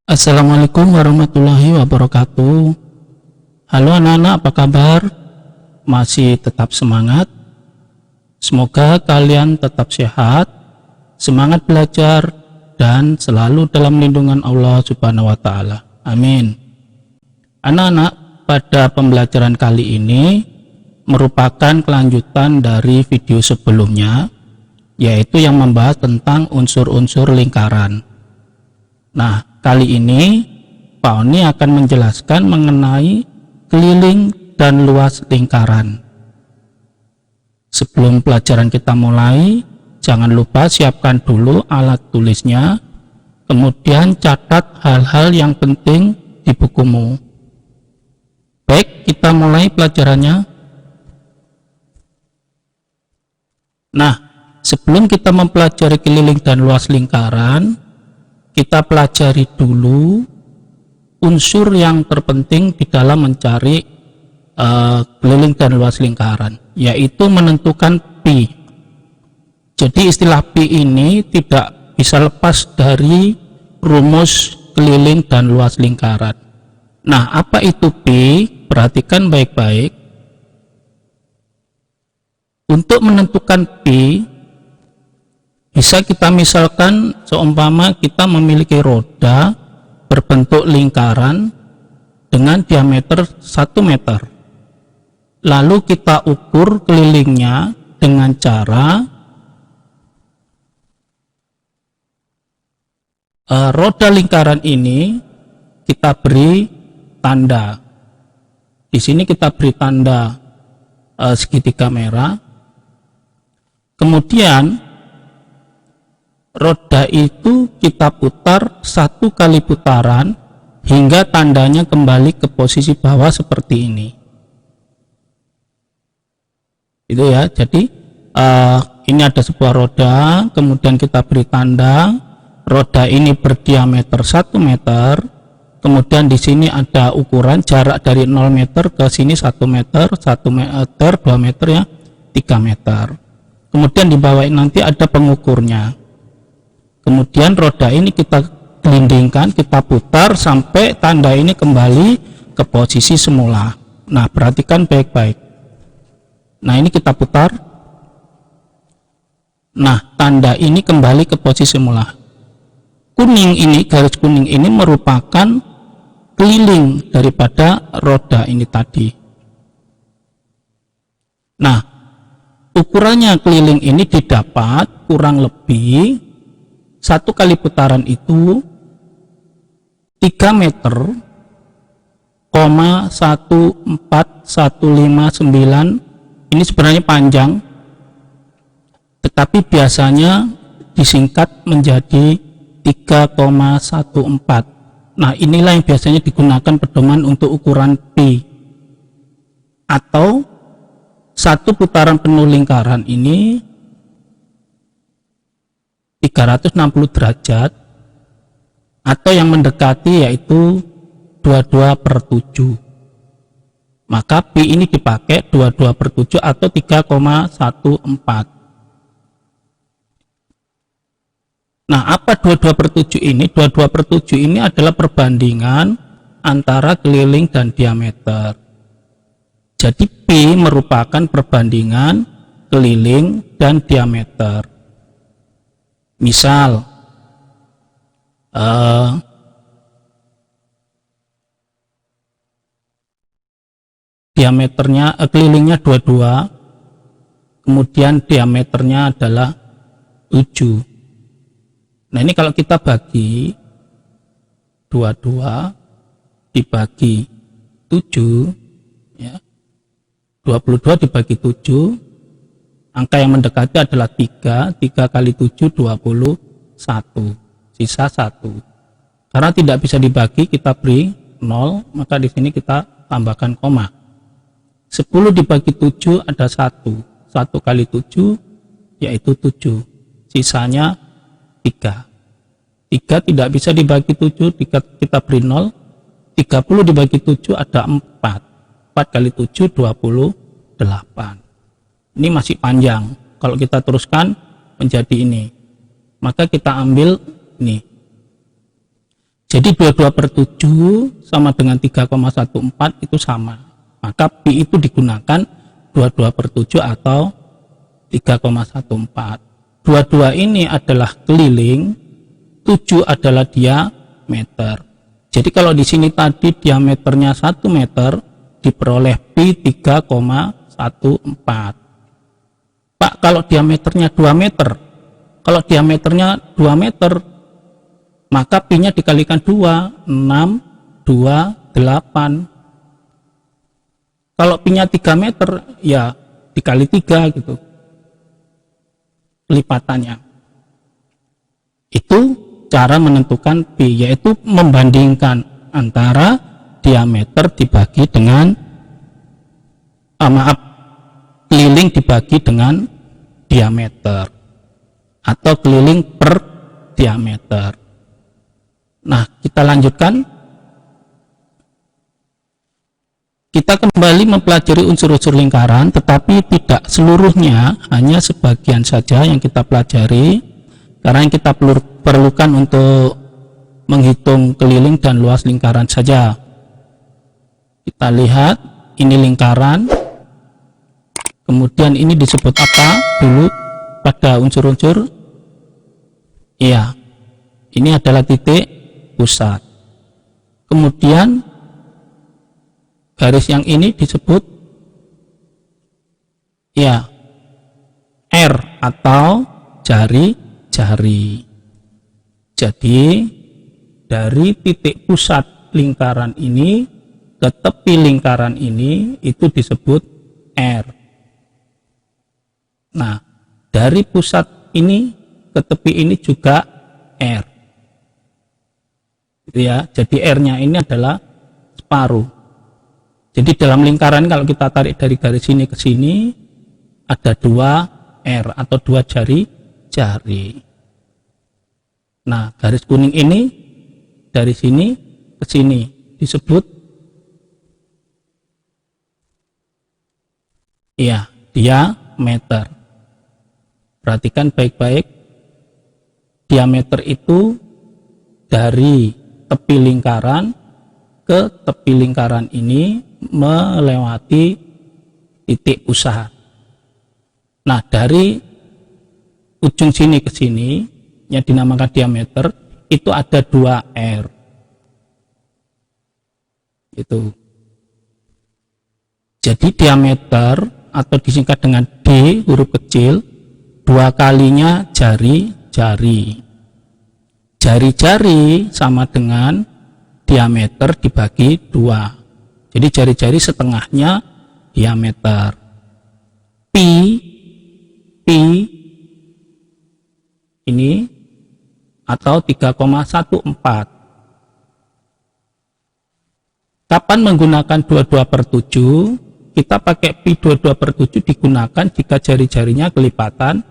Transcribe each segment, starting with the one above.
Assalamualaikum warahmatullahi wabarakatuh. Halo anak-anak, apa kabar? Masih tetap semangat? Semoga kalian tetap sehat, semangat belajar, dan selalu dalam lindungan Allah Subhanahu wa Ta'ala. Amin. Anak-anak, pada pembelajaran kali ini merupakan kelanjutan dari video sebelumnya, yaitu yang membahas tentang unsur-unsur lingkaran. Nah, kali ini Pak Oni akan menjelaskan mengenai keliling dan luas lingkaran. Sebelum pelajaran kita mulai, jangan lupa siapkan dulu alat tulisnya, kemudian catat hal-hal yang penting di bukumu. Baik, kita mulai pelajarannya. Nah, sebelum kita mempelajari keliling dan luas lingkaran, kita pelajari dulu unsur yang terpenting di dalam mencari keliling dan luas lingkaran, yaitu menentukan pi. Jadi istilah pi ini tidak bisa lepas dari rumus keliling dan luas lingkaran. Nah, apa itu pi? Perhatikan baik-baik. Untuk menentukan pi, bisa kita misalkan seumpama kita memiliki roda berbentuk lingkaran dengan diameter 1 meter. Lalu kita ukur kelilingnya dengan cara roda lingkaran ini kita beri tanda. Di sini kita beri tanda segitiga merah. Kemudian roda itu kita putar 1 kali putaran hingga tandanya kembali ke posisi bawah seperti ini. Itu ya. Jadi ini ada sebuah roda, kemudian kita beri tanda. Roda ini berdiameter 1 meter. Kemudian di sini ada ukuran jarak dari 0 meter ke sini 1 meter, 1 meter, 2 meter ya, 3 meter. Kemudian di bawah ini nanti ada pengukurnya. Kemudian roda ini kita gelindingkan, kita putar sampai tanda ini kembali ke posisi semula. Nah, perhatikan baik-baik. Nah, ini kita putar. Nah, tanda ini kembali ke posisi semula. Kuning ini, garis kuning ini merupakan keliling daripada roda ini tadi. Nah, ukurannya keliling ini didapat kurang lebih 1 kali putaran itu 3 meter, 14159. Ini sebenarnya panjang, tetapi biasanya disingkat menjadi 3,14. Nah, inilah yang biasanya digunakan pedoman untuk ukuran pi. Atau 1 putaran penuh lingkaran ini 360 derajat, atau yang mendekati yaitu 22/7. Maka pi ini dipakai 22/7 atau 3,14. Nah, apa 22/7 ini? 22/7 ini adalah perbandingan antara keliling dan diameter. Jadi pi merupakan perbandingan keliling dan diameter. Misal diameternya kelilingnya 22, kemudian diameternya adalah 7. Nah, ini kalau kita bagi 22 dibagi 7 ya, 22 dibagi 7, angka yang mendekati adalah 3 kali 7 21, sisa 1. Karena tidak bisa dibagi, kita beri 0, maka di sini kita tambahkan koma. 10 dibagi 7 ada 1, 1 kali 7 yaitu 7, sisanya 3. 3 tidak bisa dibagi 7, kita beri 0. 30 dibagi 7 ada 4, 4 kali 7 28. Ini masih panjang. Kalau kita teruskan menjadi ini, maka kita ambil ini. Jadi 22/7 sama dengan 3,14 itu sama. Maka pi itu digunakan 22/7 atau 3,14. 22 ini adalah keliling, 7 adalah diameter. Jadi kalau di sini tadi diameternya 1 meter, diperoleh pi 3,14. Pak, kalau diameternya 2 meter, kalau diameternya 2 meter, maka pi-nya dikalikan 2, 6, 2, 8. Kalau pi-nya 3 meter, ya dikali 3 gitu. Lipatannya. Itu cara menentukan pi, yaitu membandingkan antara diameter dibagi dengan, keliling dibagi dengan diameter. Atau keliling per diameter. Nah, kita lanjutkan. Kita kembali mempelajari unsur-unsur lingkaran, tetapi tidak seluruhnya, hanya sebagian saja yang kita pelajari, karena yang kita perlukan untuk menghitung keliling dan luas lingkaran saja. Kita lihat, ini lingkaran, kemudian ini disebut apa dulu pada unsur-unsur? Iya, ini adalah titik pusat. Kemudian garis yang ini disebut ya R atau jari-jari. Jadi dari titik pusat lingkaran ini ke tepi lingkaran ini itu disebut R. Nah, dari pusat ini ke tepi ini juga R. Ya, jadi R-nya ini adalah separuh. Jadi dalam lingkaran kalau kita tarik dari garis ini ke sini ada 2 R atau 2 jari-jari. Nah, garis kuning ini dari sini ke sini disebut ya diameter. Perhatikan baik-baik, diameter itu dari tepi lingkaran ke tepi lingkaran ini melewati titik pusat. Nah, dari ujung sini ke sini yang dinamakan diameter itu ada 2 R. Itu. Jadi diameter atau disingkat dengan D huruf kecil 2 kalinya jari-jari. Jari-jari sama dengan diameter dibagi 2. Jadi jari-jari setengahnya diameter. Pi ini atau 3,14. Kapan menggunakan 22/7? Kita pakai pi 22/7 digunakan jika jari-jarinya kelipatan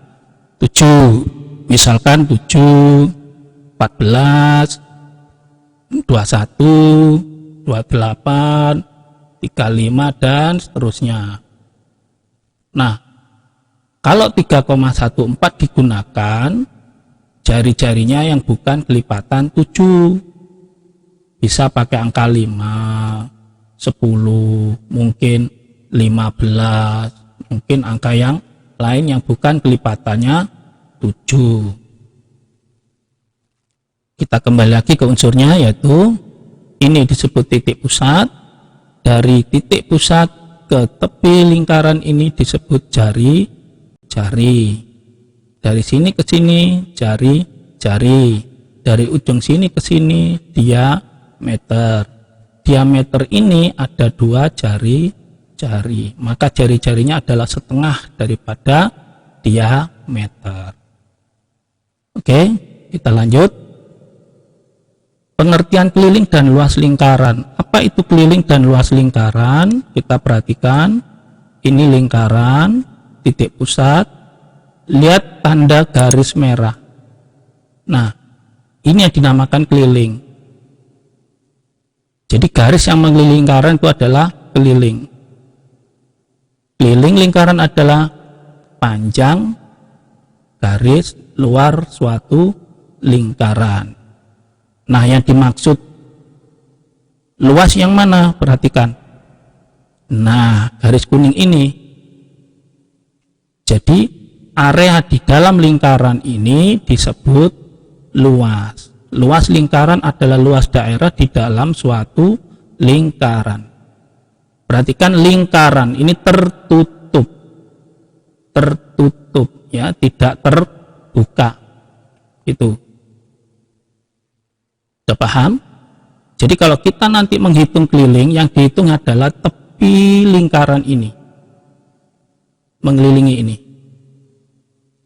7. Misalkan 7, 14, 21, 28, 35 dan seterusnya. Nah, kalau 3,14 digunakan jari-jarinya yang bukan kelipatan 7, bisa pakai angka 5, 10, mungkin 15, mungkin angka yang lain yang bukan kelipatannya 7. Kita kembali lagi ke unsurnya, yaitu ini disebut titik pusat. Dari titik pusat ke tepi lingkaran ini disebut jari-jari. Dari sini ke sini jari-jari. Dari ujung sini ke sini diameter. Diameter ini ada 2 jari-jari. Maka jari-jarinya adalah setengah daripada diameter. Oke, kita lanjut. Pengertian keliling dan luas lingkaran. Apa itu keliling dan luas lingkaran? Kita perhatikan. Ini lingkaran, titik pusat. Lihat tanda garis merah. Nah, ini yang dinamakan keliling. Jadi garis yang mengelilingi lingkaran itu adalah keliling. Keliling lingkaran adalah panjang garis luar suatu lingkaran. Nah, yang dimaksud luas yang mana? Perhatikan. Nah, garis kuning ini. Jadi, area di dalam lingkaran ini disebut luas. Luas lingkaran adalah luas daerah di dalam suatu lingkaran. Perhatikan, lingkaran ini tertutup. Tertutup, ya, tidak terbuka. Itu. Sudah paham? Jadi kalau kita nanti menghitung keliling, yang dihitung adalah tepi lingkaran ini, mengelilingi ini.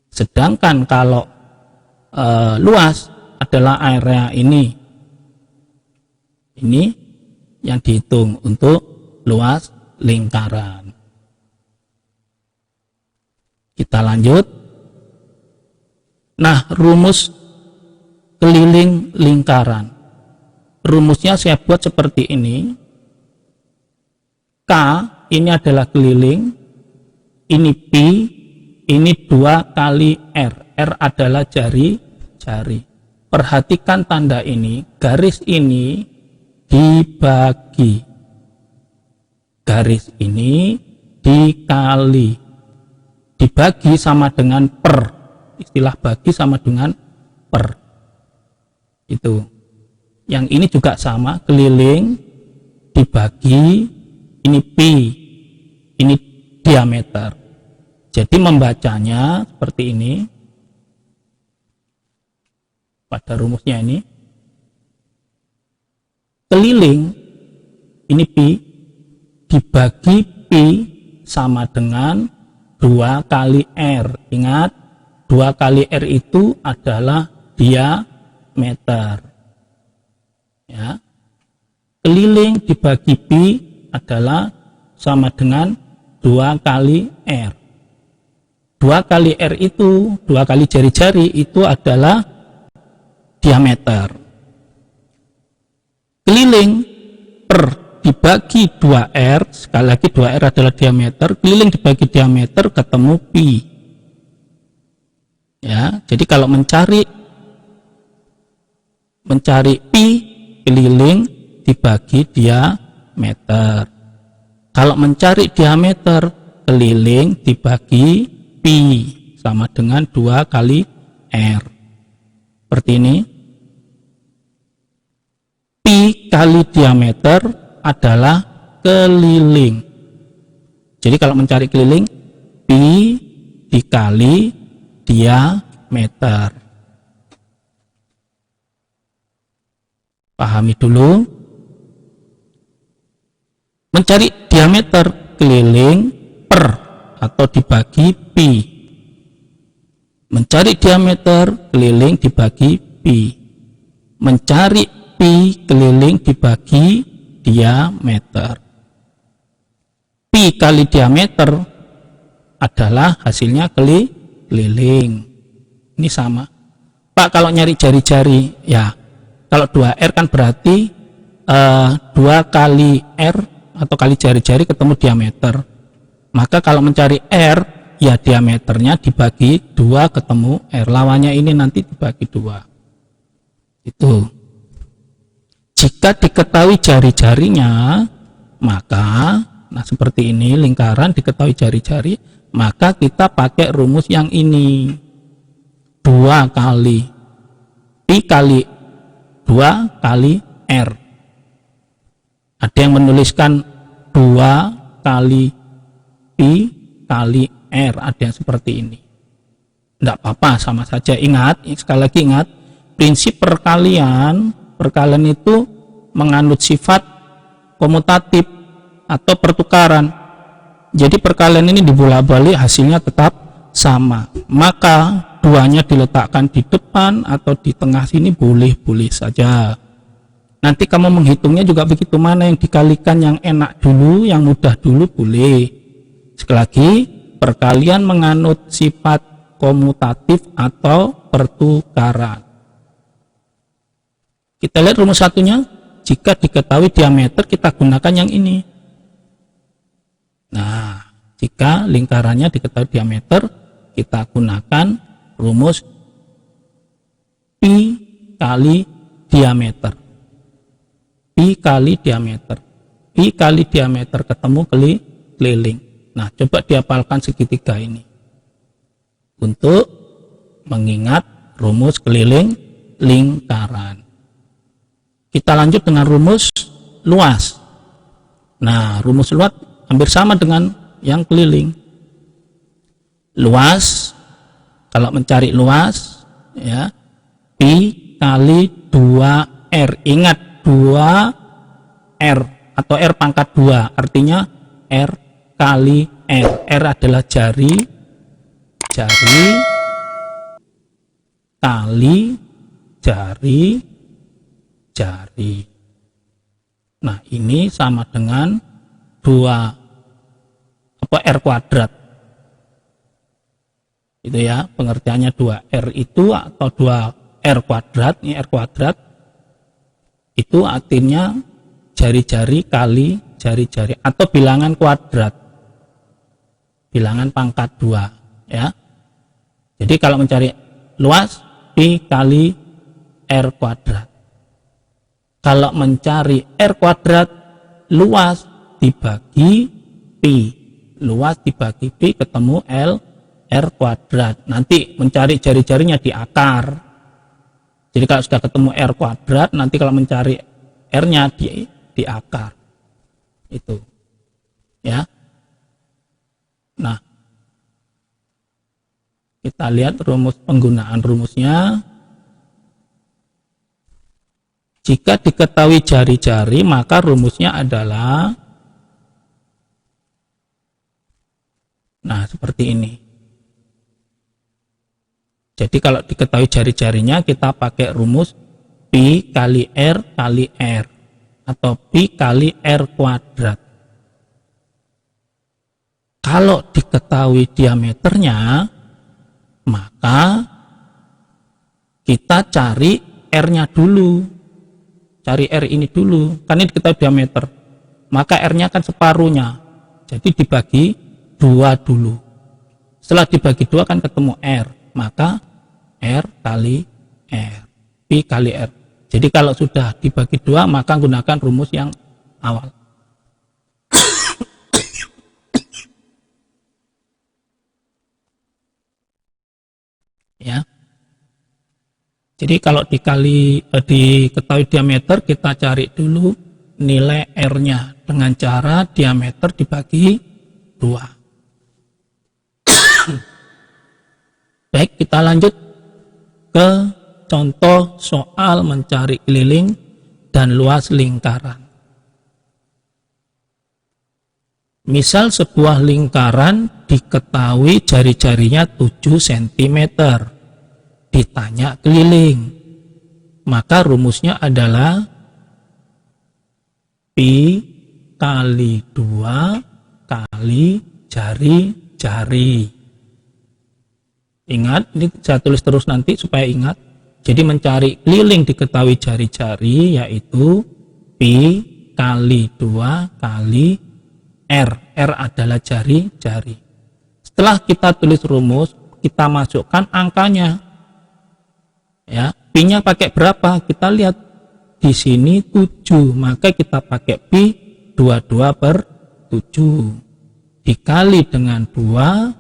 Sedangkan kalau luas adalah area ini yang dihitung untuk luas lingkaran. Kita lanjut. Nah, rumus keliling lingkaran. Rumusnya saya buat seperti ini. K ini adalah keliling, ini pi, ini 2 kali R. R adalah jari-jari. Perhatikan tanda ini, garis ini dibagi. Garis ini dikali. Dibagi sama dengan per. Istilah bagi sama dengan per. Itu. Yang ini juga sama, keliling dibagi, ini pi, ini diameter. Jadi membacanya seperti ini. Pada rumusnya ini. Keliling ini pi dibagi pi sama dengan 2 kali R. Ingat, 2 kali R itu adalah diameter. Ya. Keliling dibagi pi adalah sama dengan 2 kali R. 2 kali R itu, 2 kali jari-jari itu adalah diameter. Keliling per dibagi 2R, sekali lagi 2R adalah diameter, keliling dibagi diameter ketemu pi. Ya, jadi kalau mencari pi, keliling dibagi diameter. Kalau mencari diameter, keliling dibagi pi sama dengan 2 kali R. Seperti ini. Pi kali diameter adalah keliling. Jadi kalau mencari keliling, pi dikali diameter. Pahami dulu. Mencari diameter keliling per atau dibagi pi. Mencari diameter keliling dibagi pi. Mencari pi keliling dibagi diameter. Pi kali diameter adalah hasilnya keliling. Ini sama. Pak, kalau nyari jari-jari, ya kalau 2R kan berarti 2 kali R atau kali jari-jari ketemu diameter. Maka kalau mencari R, ya diameternya dibagi 2 ketemu R. Lawannya ini nanti dibagi 2. Itu. Jika diketahui jari-jarinya, maka, nah seperti ini, lingkaran diketahui jari-jari, maka kita pakai rumus yang ini. 2 kali pi kali 2 kali R. Ada yang menuliskan 2 kali pi kali R, ada yang seperti ini. Tidak apa-apa, sama saja. Ingat, sekali lagi ingat, prinsip perkalian itu menganut sifat komutatif atau pertukaran. Jadi perkalian ini dibolak-balik, hasilnya tetap sama. Maka duanya diletakkan di depan atau di tengah sini boleh-boleh saja. Nanti kamu menghitungnya juga begitu, mana yang dikalikan yang enak dulu, yang mudah dulu boleh. Sekali lagi, perkalian menganut sifat komutatif atau pertukaran. Kita lihat rumus satunya. Jika diketahui diameter, kita gunakan yang ini. Nah, jika lingkarannya diketahui diameter, kita gunakan rumus pi kali diameter. Pi kali diameter. Pi kali diameter ketemu keliling. Nah, coba dihafalkan segitiga ini untuk mengingat rumus keliling lingkaran. Kita lanjut dengan rumus luas. Nah, rumus luas hampir sama dengan yang keliling. Luas, kalau mencari luas, ya, pi kali 2R. Ingat 2R atau R pangkat 2, artinya R kali R. R adalah jari kali jari. Nah, ini sama dengan 2 R kuadrat. Itu ya, pengertiannya 2R itu atau 2R kuadrat, ini R kuadrat. Itu artinya jari-jari kali jari-jari atau bilangan kuadrat. Bilangan pangkat 2, ya. Jadi kalau mencari luas, pi kali R kuadrat. Kalau mencari R kuadrat, luas dibagi pi. Luas dibagi pi ketemu R kuadrat. Nanti mencari jari-jarinya di akar. Jadi kalau sudah ketemu R kuadrat, nanti kalau mencari R-nya di akar. Itu. Ya. Nah, kita lihat penggunaan rumusnya. Jika diketahui jari-jari, maka rumusnya adalah, nah, seperti ini. Jadi kalau diketahui jari-jarinya, kita pakai rumus pi kali R atau pi kali R kuadrat. Kalau diketahui diameternya, maka kita cari R-nya dulu. Cari R ini dulu, karena diketahui diameter. Maka R-nya kan separuhnya. Jadi dibagi 2 dulu. Setelah dibagi 2 kan ketemu R. Maka R kali R. Pi kali R. Jadi kalau sudah dibagi 2, maka gunakan rumus yang awal. Ya. Jadi kalau diketahui diameter, kita cari dulu nilai R-nya dengan cara diameter dibagi 2. Baik, kita lanjut ke contoh soal mencari keliling dan luas lingkaran. Misal sebuah lingkaran diketahui jari-jarinya 7 cm. Ditanya keliling. Maka rumusnya adalah pi kali 2 kali jari-jari. Ingat, ini saya tulis terus nanti supaya ingat. Jadi mencari keliling diketahui jari-jari yaitu pi kali 2 kali R. R adalah jari-jari. Setelah kita tulis rumus, kita masukkan angkanya. Ya, pi-nya pakai berapa? Kita lihat di sini 7, maka kita pakai pi 22/7 dikali dengan 2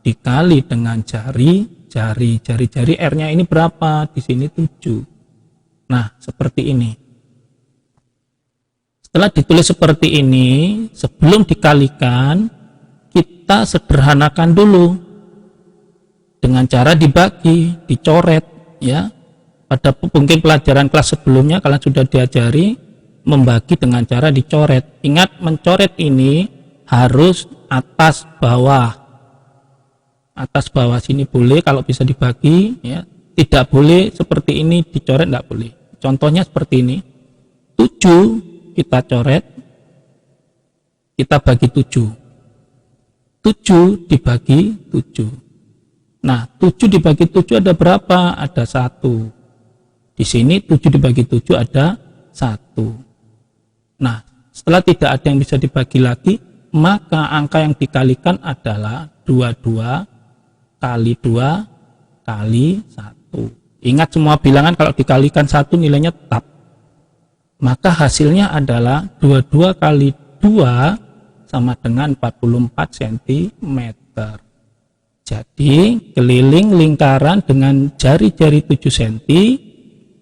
dikali dengan jari-jari. Jari-jari R-nya ini berapa? Di sini 7. Nah, seperti ini. Setelah ditulis seperti ini, sebelum dikalikan, kita sederhanakan dulu dengan cara dibagi, dicoret, ya. Pada mungkin pelajaran kelas sebelumnya kalian sudah diajari membagi dengan cara dicoret. Ingat, mencoret ini harus atas bawah. Atas bawah sini boleh kalau bisa dibagi, ya. Tidak boleh seperti ini dicoret, tidak boleh. Contohnya seperti ini. 7 kita coret, kita bagi 7. 7 dibagi 7. Nah, 7 dibagi 7 ada berapa? Ada 1. Di sini 7 dibagi 7 ada 1. Nah, setelah tidak ada yang bisa dibagi lagi, maka angka yang dikalikan adalah 22 kali 2 kali 1. Ingat semua bilangan kalau dikalikan 1 nilainya tetap. Maka hasilnya adalah 22 kali 2 sama dengan 44 cm. Jadi keliling lingkaran dengan jari-jari 7 cm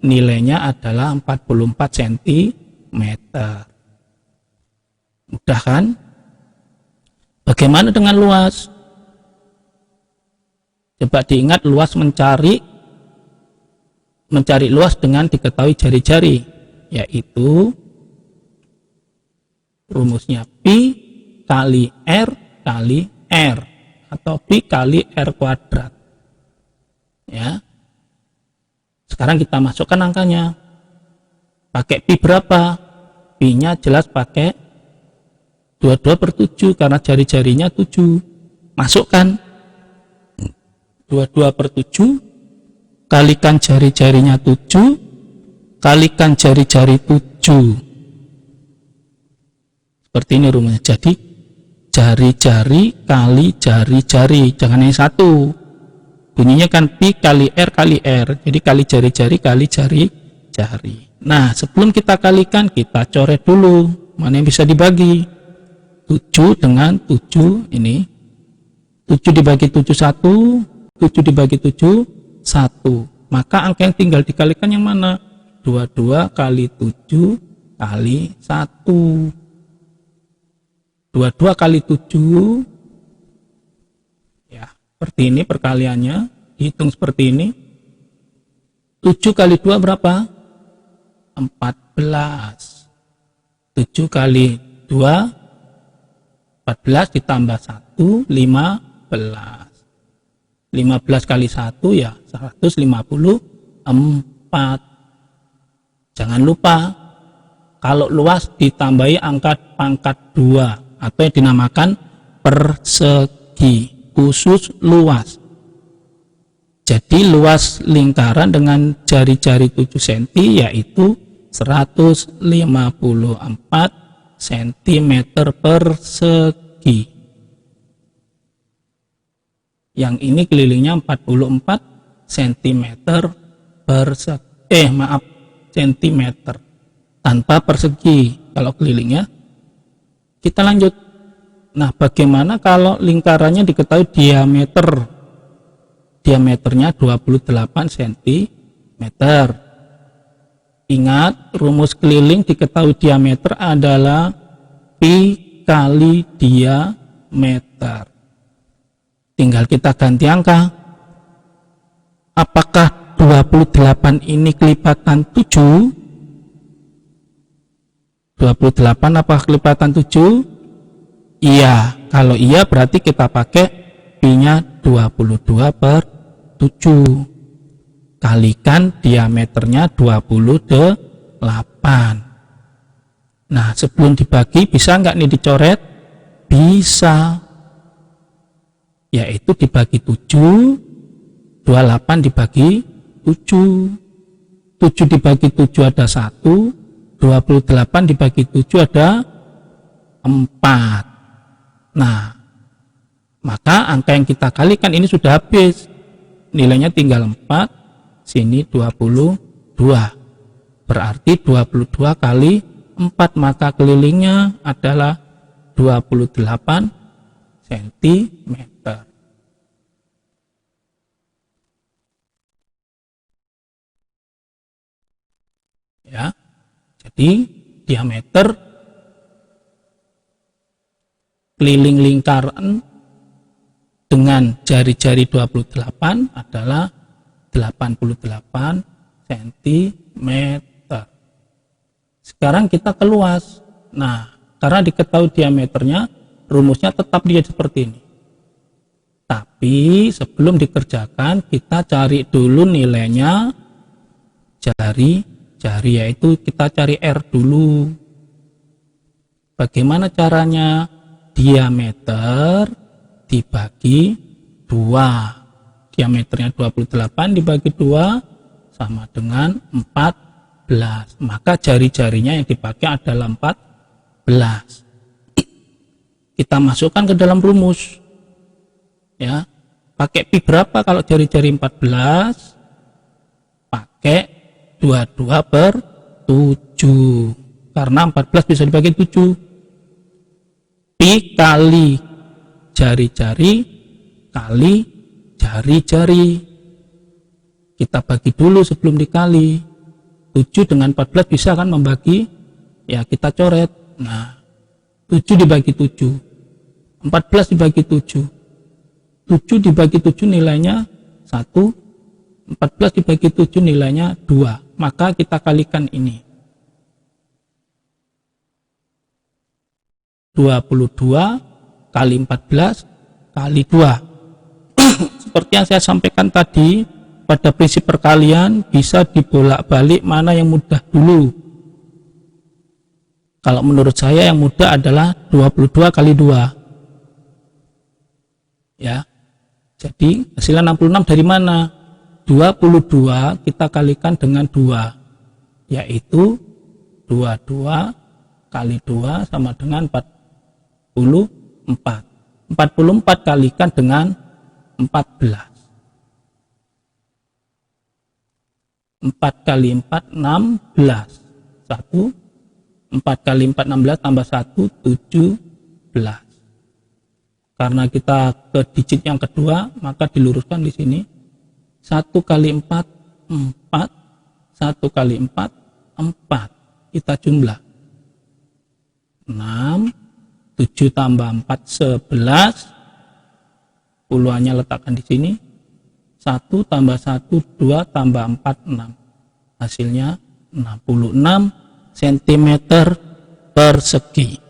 nilainya adalah 44 cm. Mudah kan? Bagaimana dengan luas? Coba diingat, luas mencari luas dengan diketahui jari-jari, yaitu rumusnya pi kali r kali r atau pi kali r kuadrat. Ya. Sekarang kita masukkan angkanya. Pakai pi berapa? Pi-nya jelas pakai 22/7 karena jari-jarinya 7. Masukkan 22/7 kalikan jari-jarinya 7 kalikan jari-jari 7. Seperti ini rumusnya. Jadi jari-jari kali jari-jari, jangan yang satu. Bunyinya kan pi kali r kali r. Jadi kali jari-jari kali jari-jari. Nah, sebelum kita kalikan, kita coret dulu mana yang bisa dibagi. 7 dengan 7 ini. 7 dibagi 7 1, 7 dibagi 7 1. Maka angka yang tinggal dikalikan yang mana? 22 kali 7 kali 1. 22 kali 7 ya, seperti ini perkaliannya, dihitung seperti ini. 7 kali 2 berapa? 14. 7 kali 2 14 ditambah 1 15. 15 kali 1 ya 154. Jangan lupa kalau luas ditambahi angka pangkat 2 atau yang dinamakan persegi khusus luas. Jadi luas lingkaran dengan jari-jari 7 cm yaitu 154 cm persegi. Yang ini kelilingnya 44 cm persegi. Cm tanpa persegi kalau kelilingnya. Kita lanjut. Nah, bagaimana kalau lingkarannya diketahui diameternya 28 cm. Ingat, rumus keliling diketahui diameter adalah pi kali diameter. Tinggal kita ganti angka. Apakah 28 ini kelipatan 7? 28 apa kelipatan 7? Iya, kalau iya berarti kita pakai pi-nya 22/7. Kalikan diameternya 28. Nah, sebelum dibagi bisa nggak nih dicoret? Bisa. Yaitu dibagi 7, 28 dibagi 7. 7 dibagi 7 ada 1, 28 dibagi 7 ada 4. Nah, maka angka yang kita kalikan ini sudah habis. Nilainya tinggal 4, sini 22. Berarti 22 kali 4, maka kelilingnya adalah 28 cm. Ya. Jadi diameter keliling lingkaran dengan jari-jari 28 adalah 88 cm. Sekarang kita ke luas. Nah, karena diketahui diameternya, rumusnya tetap dia seperti ini. Tapi sebelum dikerjakan, kita cari dulu nilainya jari-jari, yaitu kita cari R dulu. Bagaimana caranya? Diameter dibagi 2. Diameternya 28 dibagi 2 sama dengan 14. Maka jari-jarinya yang dipakai adalah 14. Kita masukkan ke dalam rumus. Ya. Pakai pi berapa kalau jari-jari 14? pakai 22/7 karena 14 bisa dibagi 7. Pi kali jari-jari kali jari-jari. Kita bagi dulu sebelum dikali. 7 dengan 14 bisa kan membagi, ya kita coret. Nah, 7 dibagi 7. 14 dibagi 7. 7 dibagi 7 nilainya 1. 14 dibagi 7 nilainya 2. Maka kita kalikan ini. 22 kali 14 kali 2. Seperti yang saya sampaikan tadi, pada prinsip perkalian bisa dibolak-balik mana yang mudah dulu. Kalau menurut saya yang mudah adalah 22 kali 2. Ya. Jadi hasilnya 66 dari mana? 22 kita kalikan dengan 2, yaitu 22 kali 2 sama dengan 44. 44 kalikan dengan 14. 4 kali 4 16. 1. 4 kali 4 16 tambah 1 17. Karena kita ke digit yang kedua, maka diluruskan di sini. 1 kali 4 4. 1 kali 4 4. Kita jumlah 6. 7 tambah 4 11. Puluhannya letakkan di sini. 1 tambah 1 2 tambah 4 6. Hasilnya 66 cm persegi.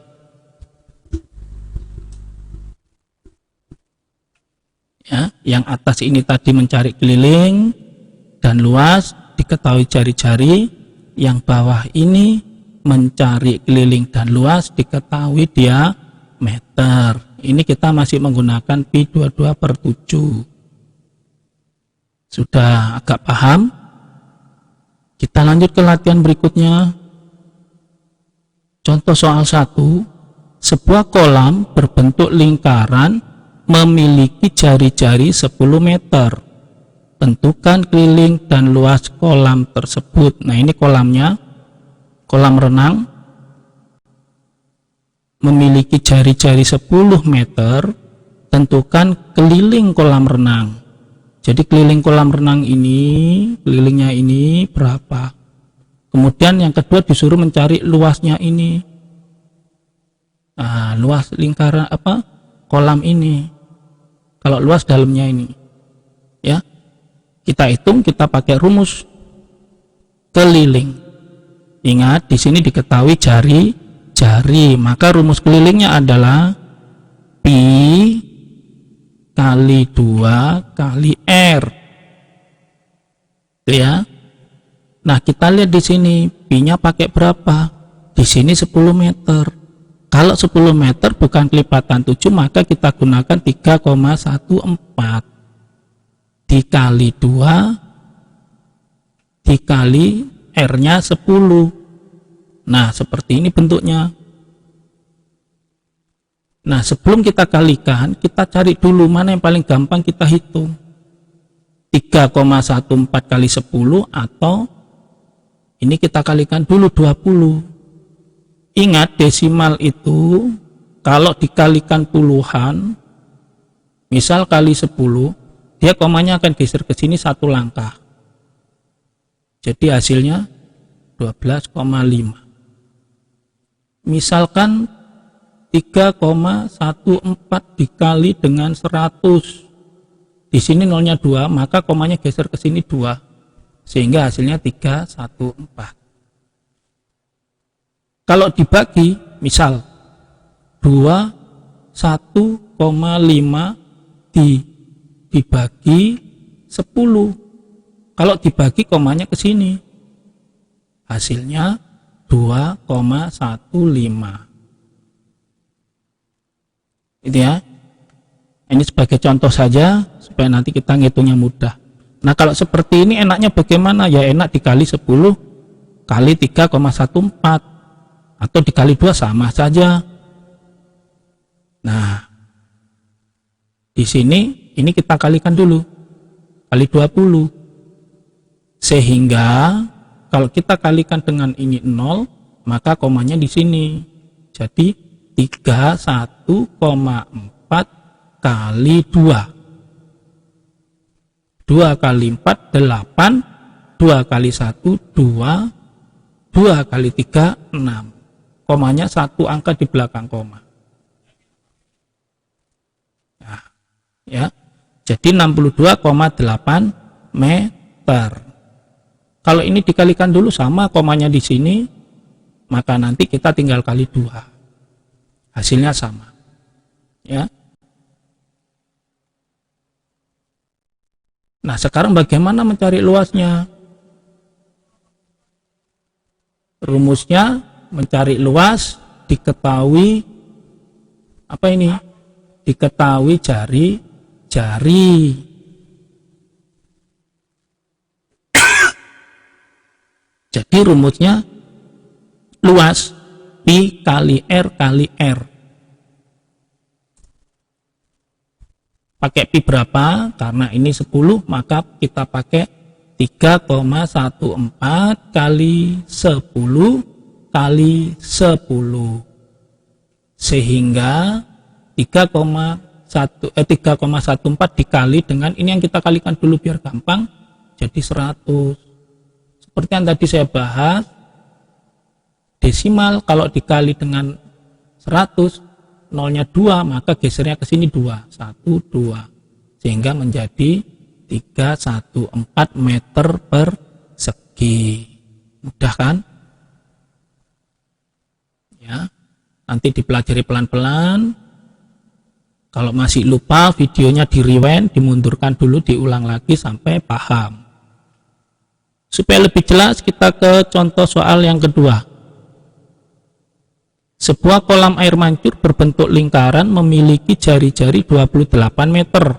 Ya, yang atas ini tadi mencari keliling dan luas diketahui jari-jari, yang bawah ini mencari keliling dan luas diketahui diameter. Ini kita masih menggunakan pi 22/7. Sudah agak paham? Kita lanjut ke latihan berikutnya. Contoh soal 1. Sebuah kolam berbentuk lingkaran memiliki jari-jari 10 meter. Tentukan keliling dan luas kolam tersebut. Nah, ini kolamnya. Kolam renang memiliki jari-jari 10 meter. Tentukan keliling kolam renang. Jadi keliling kolam renang ini, kelilingnya ini berapa? Kemudian yang kedua disuruh mencari luasnya ini. Nah, luas lingkaran apa? Kolam ini. Kalau luas dalamnya ini. Ya. Kita hitung, kita pakai rumus keliling. Ingat, di sini diketahui jari-jari. Maka rumus kelilingnya adalah pi kali 2 kali R. Ya. Nah, kita lihat di sini pi-nya pakai berapa? Di sini 10 meter. Kalau 10 meter bukan kelipatan 7, maka kita gunakan 3,14 dikali 2 dikali R-nya 10. Nah, seperti ini bentuknya. Nah, sebelum kita kalikan, kita cari dulu mana yang paling gampang kita hitung. 3,14 kali 10 atau ini kita kalikan dulu 20. Ingat, desimal itu kalau dikalikan puluhan, misal kali 10, dia komanya akan geser ke sini 1 langkah. Jadi hasilnya 12,5. Misalkan 3,14 dikali dengan 100. Di sini nolnya 2, maka komanya geser ke sini 2. Sehingga hasilnya 314. Kalau dibagi, misal 21,5 dibagi 10. Kalau dibagi komanya ke sini. Hasilnya 2,15. Itu ya. Ini sebagai contoh saja supaya nanti kita ngitungnya mudah. Nah, kalau seperti ini enaknya bagaimana? Ya enak dikali 10 kali 3,14 atau dikali 2 sama saja. Nah, di sini ini kita kalikan dulu. Kali 20. Sehingga kalau kita kalikan dengan ini 0, maka komanya di sini. Jadi 31,4 kali 2. 2 kali 4, 8. 2 kali 1, 2. 2 kali 3, 6. Komanya satu angka di belakang koma. Nah, ya. Jadi 62,8 meter. Kalau ini dikalikan dulu sama komanya di sini, maka nanti kita tinggal kali 2. Hasilnya sama. Ya. Nah, sekarang bagaimana mencari luasnya? Rumusnya mencari luas diketahui apa ini? Diketahui jari-jari. Jadi rumusnya luas pi kali R kali R. Pakai pi berapa? Karena ini 10, maka kita pakai 3,14 kali 10 kali 10. Sehingga 3,14 dikali dengan ini yang kita kalikan dulu biar gampang, jadi 100. Seperti yang tadi saya bahas, desimal kalau dikali dengan 100, nolnya 2, maka gesernya ke sini 2, 1, 2. Sehingga menjadi 314 meter persegi. Mudah kan? Ya. Nanti dipelajari pelan-pelan. Kalau masih lupa, videonya di rewind, dimundurkan dulu, diulang lagi sampai paham. Supaya lebih jelas, kita ke contoh soal yang kedua. Sebuah kolam air mancur berbentuk lingkaran memiliki jari-jari 28 meter.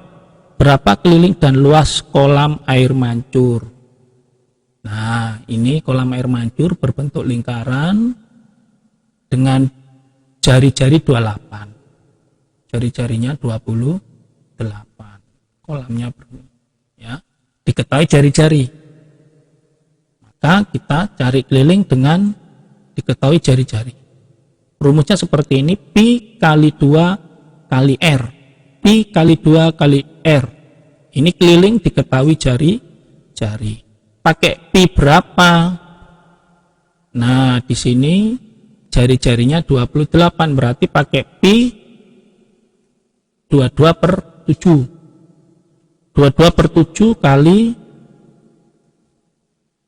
Berapa keliling dan luas kolam air mancur? Nah, ini kolam air mancur berbentuk lingkaran dengan jari-jari 28. Jari-jarinya 28. Kolamnya ya, diketahui jari-jari. Maka kita cari keliling dengan diketahui jari-jari. Rumusnya seperti ini, pi kali 2 kali R. Pi kali 2 kali R. Ini keliling diketahui jari-jari. Pakai pi berapa? Nah, di sini jari-jarinya 28, berarti pakai pi 22 per 7. 22 per 7 kali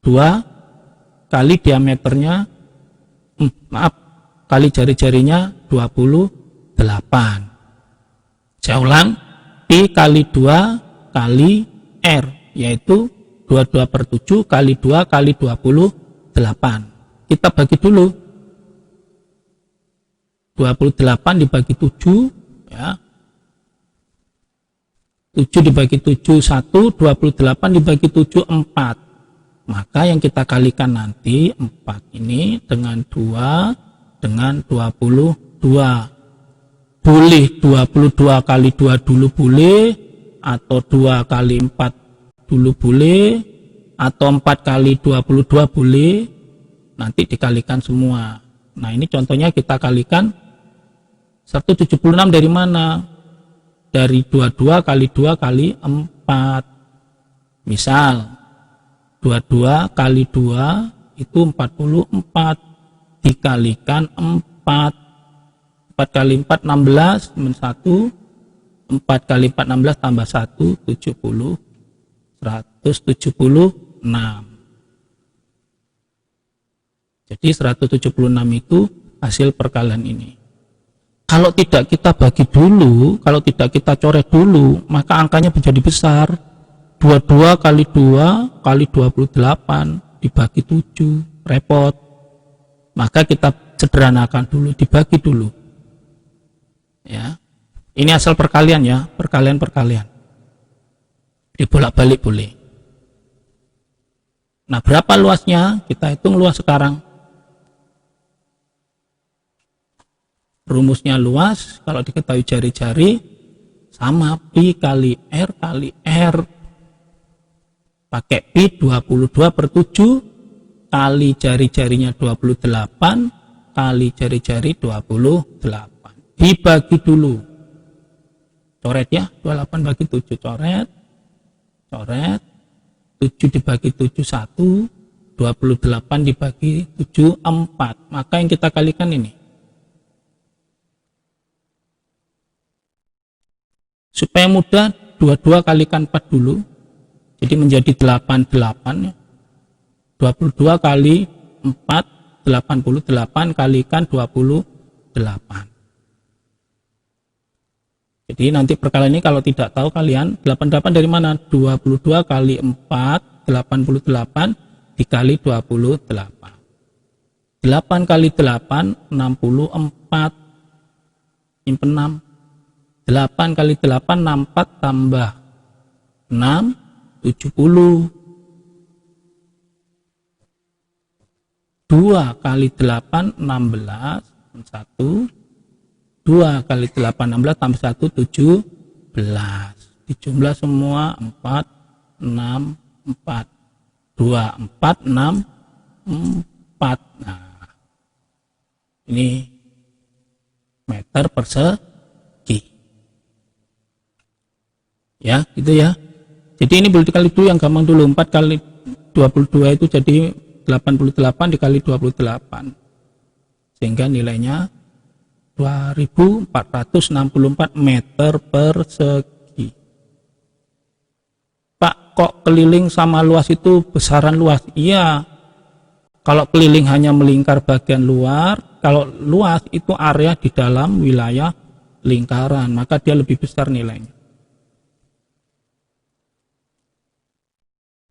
2 kali diameternya, kali jari-jarinya 28. Saya ulang, pi kali 2 kali R, yaitu 22 per 7 kali 2 kali 28. Kita bagi dulu. 28 dibagi 7, ya. 7 dibagi 7, 1, 28 dibagi 7, 4. Maka yang kita kalikan nanti, 4 ini dengan 2, dengan 22. Boleh 22 kali 2 dulu boleh, atau 2 kali 4 dulu boleh, atau 4 kali 22 boleh, nanti dikalikan semua. Nah, ini contohnya kita kalikan 176 dari mana? Dari 22 kali 2 kali 4. Misal 22 kali 2 itu 44, dikalikan 4. 4 kali 4 16 min 1, 4 kali 4 16 tambah 1 70, 176. Jadi 176 itu hasil perkalian ini. Kalau tidak kita bagi dulu, kalau tidak kita coret dulu, maka angkanya menjadi besar. 22 kali 2 kali 28 dibagi 7, repot. Maka kita sederhanakan dulu, dibagi dulu. Ya. Ini asal perkalian ya, perkalian-perkalian. Dibolak-balik boleh. Nah, berapa luasnya? Kita hitung luas sekarang. Rumusnya luas, kalau diketahui jari-jari, sama pi kali R kali R. Pakai pi 22 per 7 kali jari-jarinya 28 kali jari-jari 28. Dibagi dulu. Coret ya, 28 bagi 7, coret. 7 dibagi 7 1, 28 dibagi 7 4. Maka yang kita kalikan ini. Supaya mudah, 22 kalikan 4 dulu. Jadi menjadi 88 ya. 22 kali 4, 88 kalikan 28. Jadi nanti perkalian ini kalau tidak tahu kalian, 88 dari mana? 22 kali 4, 88 dikali 28. 8 kali 8, 64. Simpen 6. 8 kali 8, 64 tambah 6, 70. 2 kali 8, 16. 1. 2 kali 8, 16 tambah 1, 17. Dijumlah semua 4, 6, 4. 2, 4, 6, 4. Nah, ini meter persegi. Ya, gitu ya. Jadi ini boleh dikali dulu yang gampang dulu. 4 kali 22 itu jadi 88 dikali 28. Sehingga nilainya 2464 meter persegi. Pak, kok keliling sama luas itu besaran luas? Iya, kalau keliling hanya melingkar bagian luar, kalau luas itu area di dalam wilayah lingkaran, maka dia lebih besar nilainya.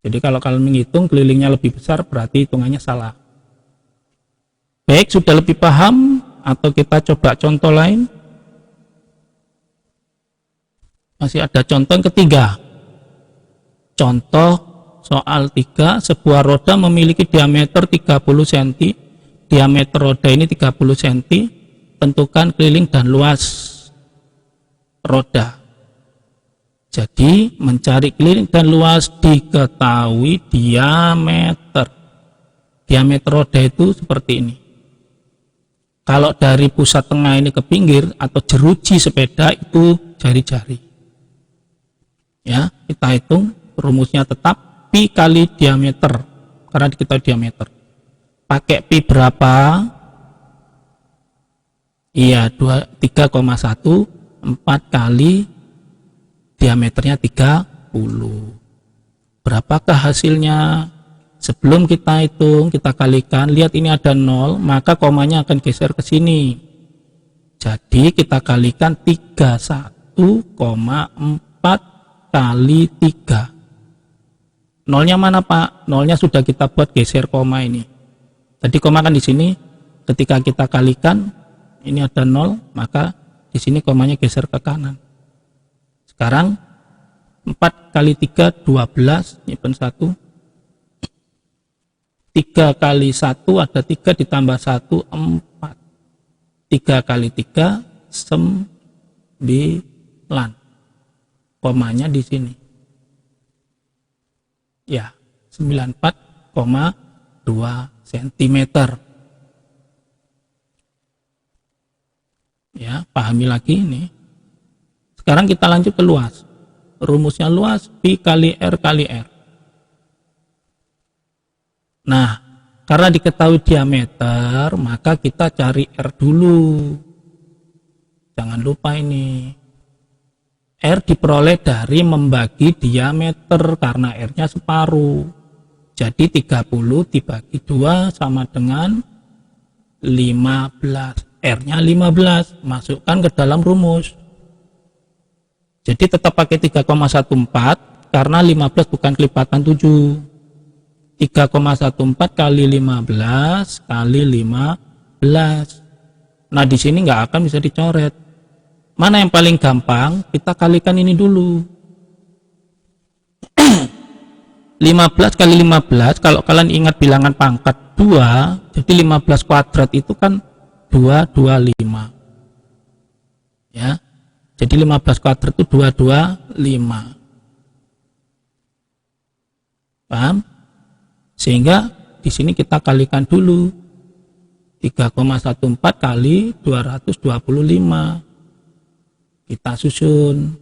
Jadi kalau kalian menghitung kelilingnya lebih besar, berarti hitungannya salah. Baik, sudah lebih paham? Atau kita coba contoh lain? Masih ada contoh yang ketiga. Contoh soal 3, sebuah roda memiliki diameter 30 cm. Diameter roda ini 30 cm. Tentukan keliling dan luas roda. Jadi mencari keliling dan luas diketahui diameter. Diameter roda itu seperti ini. Kalau dari pusat tengah ini ke pinggir atau jeruji sepeda itu jari-jari. Ya, kita hitung rumusnya tetap pi kali diameter karena kita diameter. Pakai pi berapa? Iya, 3,1 4 kali diameternya 30. Berapakah hasilnya? Sebelum kita hitung, kita kalikan, lihat ini ada 0, maka komanya akan geser ke sini. Jadi kita kalikan 31,4 kali 3. Nolnya mana Pak? Nolnya sudah kita buat geser koma ini. Jadi koma kan di sini, ketika kita kalikan, ini ada 0, maka di sini komanya geser ke kanan. Sekarang 4 kali 3, 12, nyimpen 1. 3 kali 1 ada 3 ditambah 1, 4. 3 kali 3, 9. Komanya di sini. Ya, 94,2 cm. Ya, pahami lagi ini. Sekarang kita lanjut ke luas. Rumusnya luas, pi kali R kali R. Nah, karena diketahui diameter, maka kita cari R dulu. Jangan lupa ini. R diperoleh dari membagi diameter, karena R-nya separuh. Jadi 30 dibagi 2 sama dengan 15. R-nya 15. Masukkan ke dalam rumus. Jadi tetap pakai 3,14, karena 15 bukan kelipatan 7. 3,14 kali 15 kali 15. Nah, di sini nggak akan bisa dicoret. Mana yang paling gampang? Kita kalikan ini dulu. 15 kali 15, kalau kalian ingat bilangan pangkat 2, jadi 15 kuadrat itu kan 225. Ya. Jadi 15 kuadrat itu 225. Paham? Sehingga di sini kita kalikan dulu 3,14 kali 225. Kita susun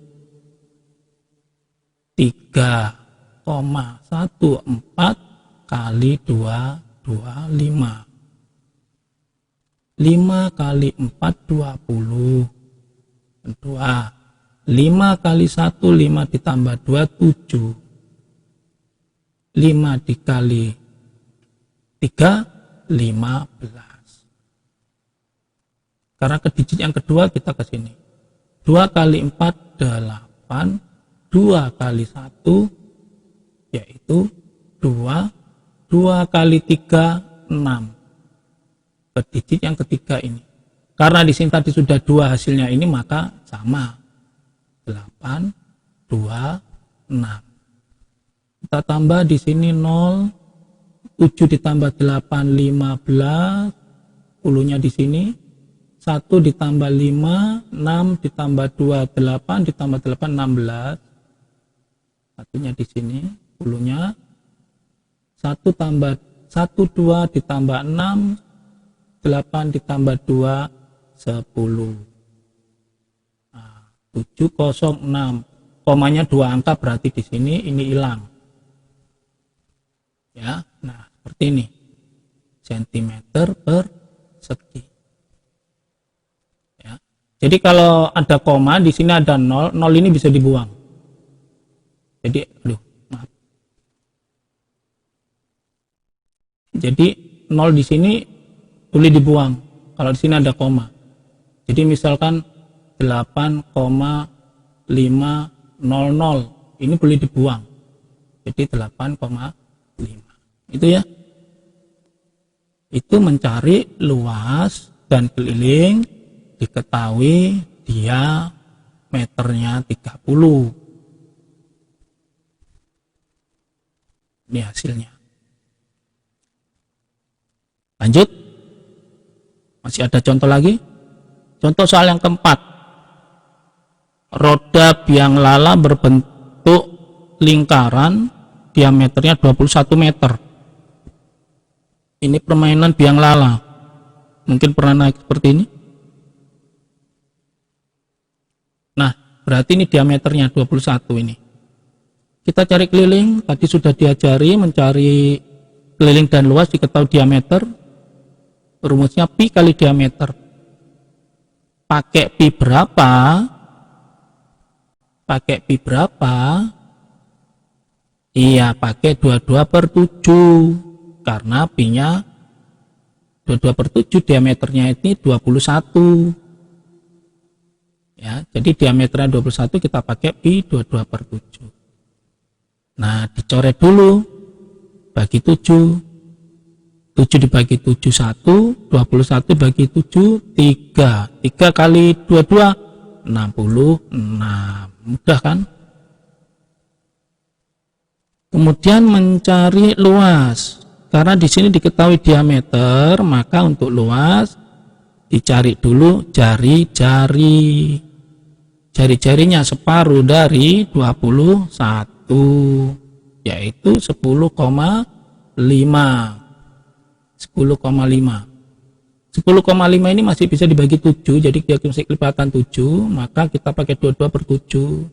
3,14 kali 225. 5 kali 4 20. 5 kali 1 5 ditambah 2 7. 5 dikali 3 15. Karena ke digit yang kedua kita ke sini. 2 kali 4 8. 2 kali 1 yaitu 2. 2 kali 3 6. Ke digit yang ketiga ini. Karena di sini tadi sudah 2 hasilnya ini, maka sama. 8 2 6. Kita tambah di sini 0. 7 ditambah 8 15. 10-nya di sini. 1 ditambah 5, 6 ditambah 2 8 ditambah 8 16. Satunya di sini, 10-nya. 1 tambah 1 2 ditambah 6, 8 ditambah 2 10. Nah, 706. Komanya 2 angka, berarti di sini ini hilang. Ya, nah seperti ini. Sentimeter persegi. Ya. Jadi kalau ada koma di sini ada 0, 0 ini bisa dibuang. Jadi maaf. Jadi 0 di sini boleh dibuang kalau di sini ada koma. Jadi misalkan 8,500 ini boleh dibuang. Jadi 8,5. Itu ya. Itu mencari luas dan keliling, diketahui diameternya 30. Ini hasilnya. Lanjut. Masih ada contoh lagi. Contoh soal yang keempat. Roda biang lala berbentuk lingkaran, diameternya 21 meter. Ini permainan biang lala. Mungkin pernah naik seperti ini. Nah, berarti ini diameternya 21 ini. Kita cari keliling, tadi sudah diajari mencari keliling dan luas diketahui diameter. Rumusnya pi kali diameter. Pakai pi berapa? Pakai pi berapa? Iya, pakai 22/7. Karena pi-nya 22/7, diameternya ini 21. Ya, jadi diameternya 21, kita pakai pi 22/7. Nah, dicoret dulu. Bagi 7. 7 dibagi 7 1, 21 bagi 7 3. 3 kali 22 66. Mudah kan? Kemudian mencari luas. Karena di sini diketahui diameter, maka untuk luas dicari dulu jari-jari. Jari-jarinya separuh dari 21, yaitu 10,5. 10,5. 10,5 ini masih bisa dibagi 7, jadi dia masih kelipatan 7, maka kita pakai 22/7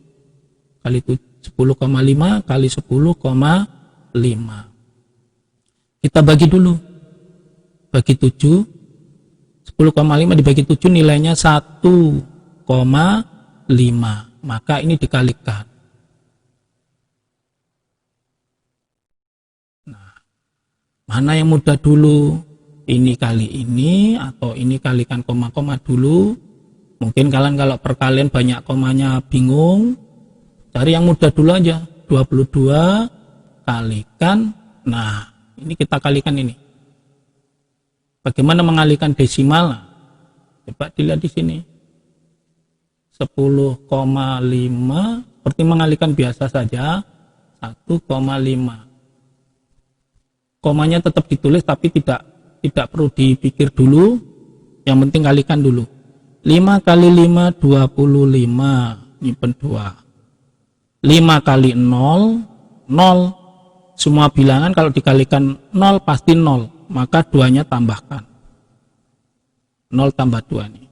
kali 10,5 kali 10,5. Kita bagi dulu. Bagi 7. 10,5 dibagi 7 nilainya 1,5. Maka ini dikalikan. Nah, mana yang mudah dulu? Ini kali ini atau ini kalikan koma-koma dulu. Mungkin kalian kalau perkalian banyak komanya bingung, cari yang mudah dulu aja. 22 kalikan. Nah, ini kita kalikan ini. Bagaimana mengalikan desimal? Coba dilihat di sini. 10,5 seperti mengalikan biasa saja. 1,5. Komanya tetap ditulis tapi tidak perlu dipikir dulu. Yang penting kalikan dulu. 5 kali 5 25. Nyimpen 2. 5 kali 0 0. Semua bilangan kalau dikalikan 0 pasti 0, maka 2-nya tambahkan. 0 tambah 2 nih.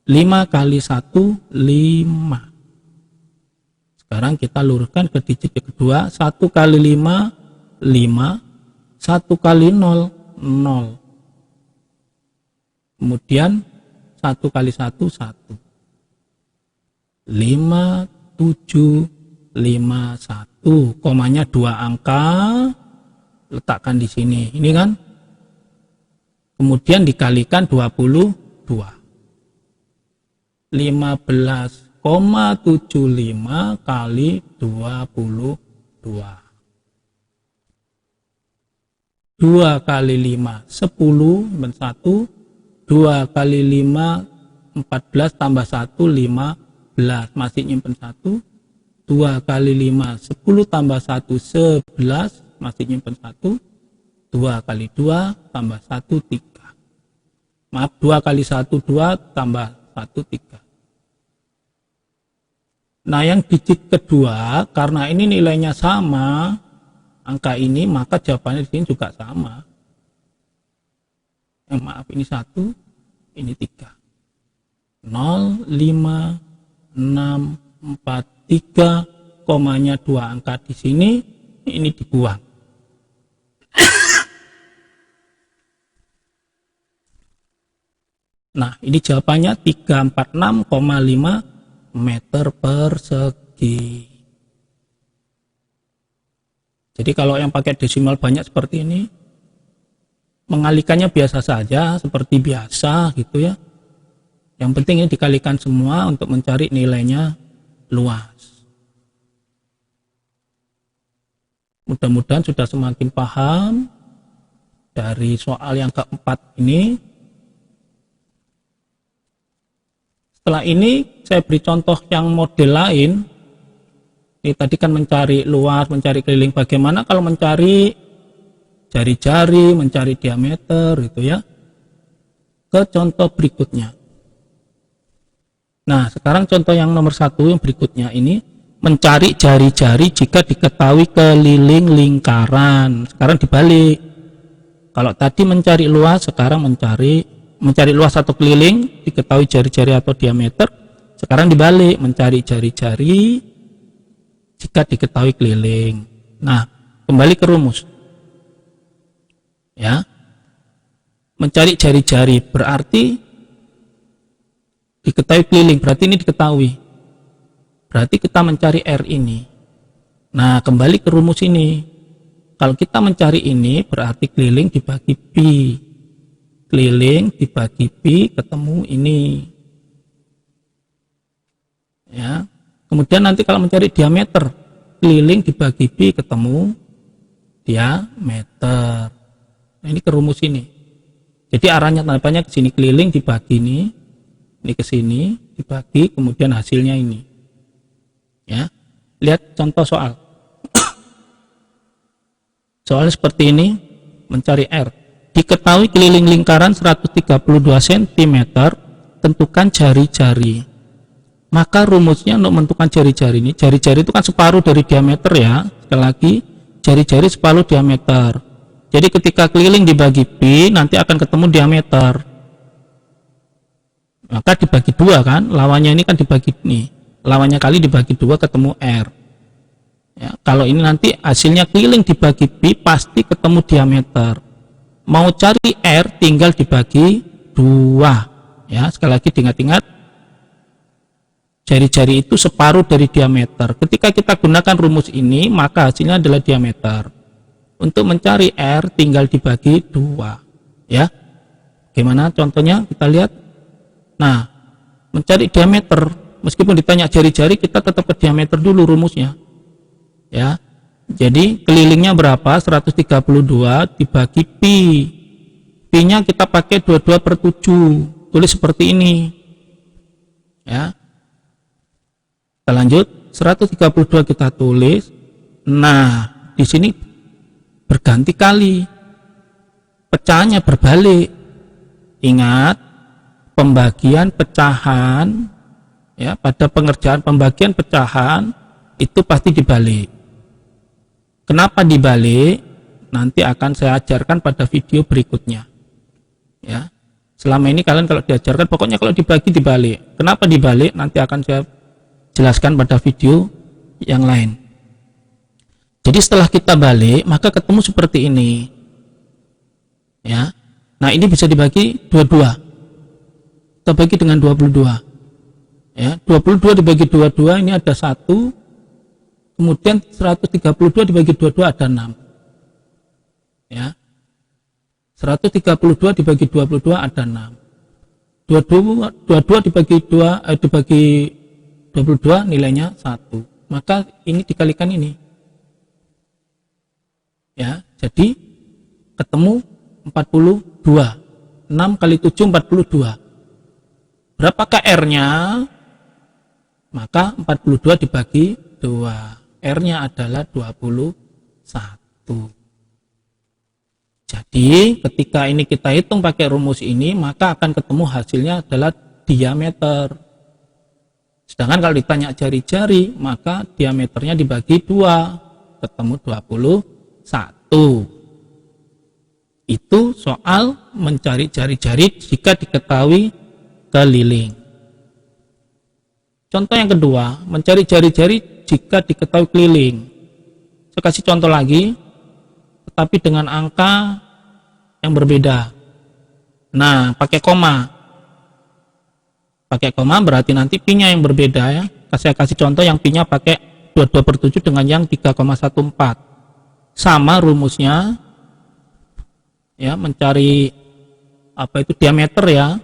5 kali 1, 5. Sekarang kita luruskan ke digit kedua. 1 kali 5, 5. 1 kali 0, 0. Kemudian 1 kali 1, 1. 5, 7, 5, 1. Komanya 2 angka. Letakkan di sini. Ini kan. Kemudian dikalikan 22. 15,75 kali 22. 2 kali 5, 10, 1. 2 kali 5, 14 tambah 1, 15. Masih nyimpen 1. 2 kali 5, 10 tambah 1, 11. Masih nyimpen 1. 2 kali 2 tambah 1, 3. Maaf, 2 kali 1, 2 tambah 1, 3. Nah, yang digit kedua, karena ini nilainya sama, angka ini, maka jawabannya di sini juga sama. Maaf, ini 1, ini 3. 0, 5, 6, 4, 3, komanya 2 angka di sini, ini dibuang. Nah, ini jawabannya 346,5 meter persegi. Jadi kalau yang pakai desimal banyak seperti ini, mengalikannya biasa saja, seperti biasa gitu ya. Yang penting ini dikalikan semua untuk mencari nilainya luas. Mudah-mudahan sudah semakin paham dari soal yang keempat ini. Setelah ini saya beri contoh yang model lain. Ini tadi kan mencari luas, mencari keliling. Bagaimana kalau mencari jari-jari, mencari diameter gitu ya. Ke contoh berikutnya. Nah, sekarang contoh yang nomor 1 yang berikutnya ini mencari jari-jari jika diketahui keliling lingkaran. Sekarang dibalik. Kalau tadi mencari luas, sekarang mencari luas atau keliling, diketahui jari-jari atau diameter. Sekarang dibalik, mencari jari-jari jika diketahui keliling. Nah, kembali ke rumus. Ya. Mencari jari-jari berarti diketahui keliling, berarti ini diketahui. Berarti kita mencari R ini. Nah, kembali ke rumus ini. Kalau kita mencari ini, berarti keliling dibagi pi. Keliling dibagi pi, ketemu ini. Ya. Kemudian nanti kalau mencari diameter, keliling dibagi pi, ketemu diameter. Nah, ini ke rumus ini. Jadi arahnya tandanya ke sini, keliling dibagi ini ke sini, dibagi, kemudian hasilnya ini. Ya. Lihat contoh soal. Soal seperti ini, mencari R. Diketahui keliling lingkaran 132 cm, tentukan jari-jari. Maka rumusnya untuk menentukan jari-jari ini, jari-jari itu kan separuh dari diameter ya. Sekali lagi, jari-jari separuh diameter. Jadi ketika keliling dibagi pi, nanti akan ketemu diameter. Maka dibagi 2 kan, lawannya ini kan dibagi nih. Lawannya kali dibagi 2 ketemu R. Ya, kalau ini nanti hasilnya keliling dibagi pi, pasti ketemu diameter. Mau cari R tinggal dibagi 2. Ya, sekali lagi diingat-ingat, jari-jari itu separuh dari diameter. Ketika kita gunakan rumus ini, maka hasilnya adalah diameter. Untuk mencari R tinggal dibagi 2. Ya. Gimana contohnya? Kita lihat. Nah, mencari diameter, meskipun ditanya jari-jari, kita tetap ke diameter dulu rumusnya. Ya. Jadi kelilingnya berapa? 132 dibagi pi. Pi-nya kita pakai 22/7. Tulis seperti ini. Ya. Kita lanjut. 132 kita tulis. Nah, di sini berganti kali. Pecahannya berbalik. Ingat, pembagian pecahan ya, pada pengerjaan pembagian pecahan itu pasti dibalik. Kenapa dibalik? Nanti akan saya ajarkan pada video berikutnya. Ya. Selama ini kalian kalau diajarkan pokoknya kalau dibagi dibalik. Kenapa dibalik? Nanti akan saya jelaskan pada video yang lain. Jadi setelah kita balik, maka ketemu seperti ini. Ya. Nah, ini bisa dibagi 22. Kita bagi dengan 22. Ya, 22 dibagi 22 ini ada 1. Kemudian 132 dibagi 22 ada 6. Ya. 132 dibagi 22 ada 6. 22 dibagi 22 nilainya 1. Maka ini dikalikan ini. Ya, jadi ketemu 42. 6 kali 7 42. Berapakah R-nya? Maka 42 dibagi 2. R-nya adalah 21. Jadi ketika ini kita hitung pakai rumus ini, maka akan ketemu hasilnya adalah diameter. Sedangkan kalau ditanya jari-jari, maka diameternya dibagi 2, ketemu 21. Itu soal mencari jari-jari jika diketahui keliling. Contoh yang kedua, mencari jari-jari jika diketahui keliling. Saya kasih contoh lagi, tetapi dengan angka yang berbeda. Nah, pakai koma. Pakai koma berarti nanti pi-nya yang berbeda ya. Saya kasih contoh yang pi-nya pakai 22/7 dengan yang 3,14. Sama rumusnya. Ya, mencari apa itu diameter ya.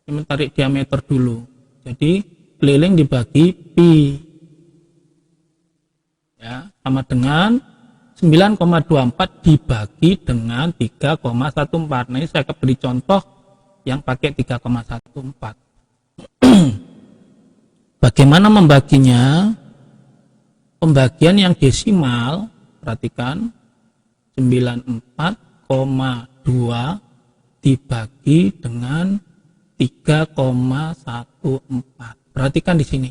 Mencari diameter dulu. Jadi keliling dibagi pi. Ya, sama dengan 9,24 dibagi dengan 3,14. Nah, ini saya akan beri contoh yang pakai 3,14. Bagaimana membaginya? Pembagian yang desimal, perhatikan, 94,2 dibagi dengan 3,14. Perhatikan di sini.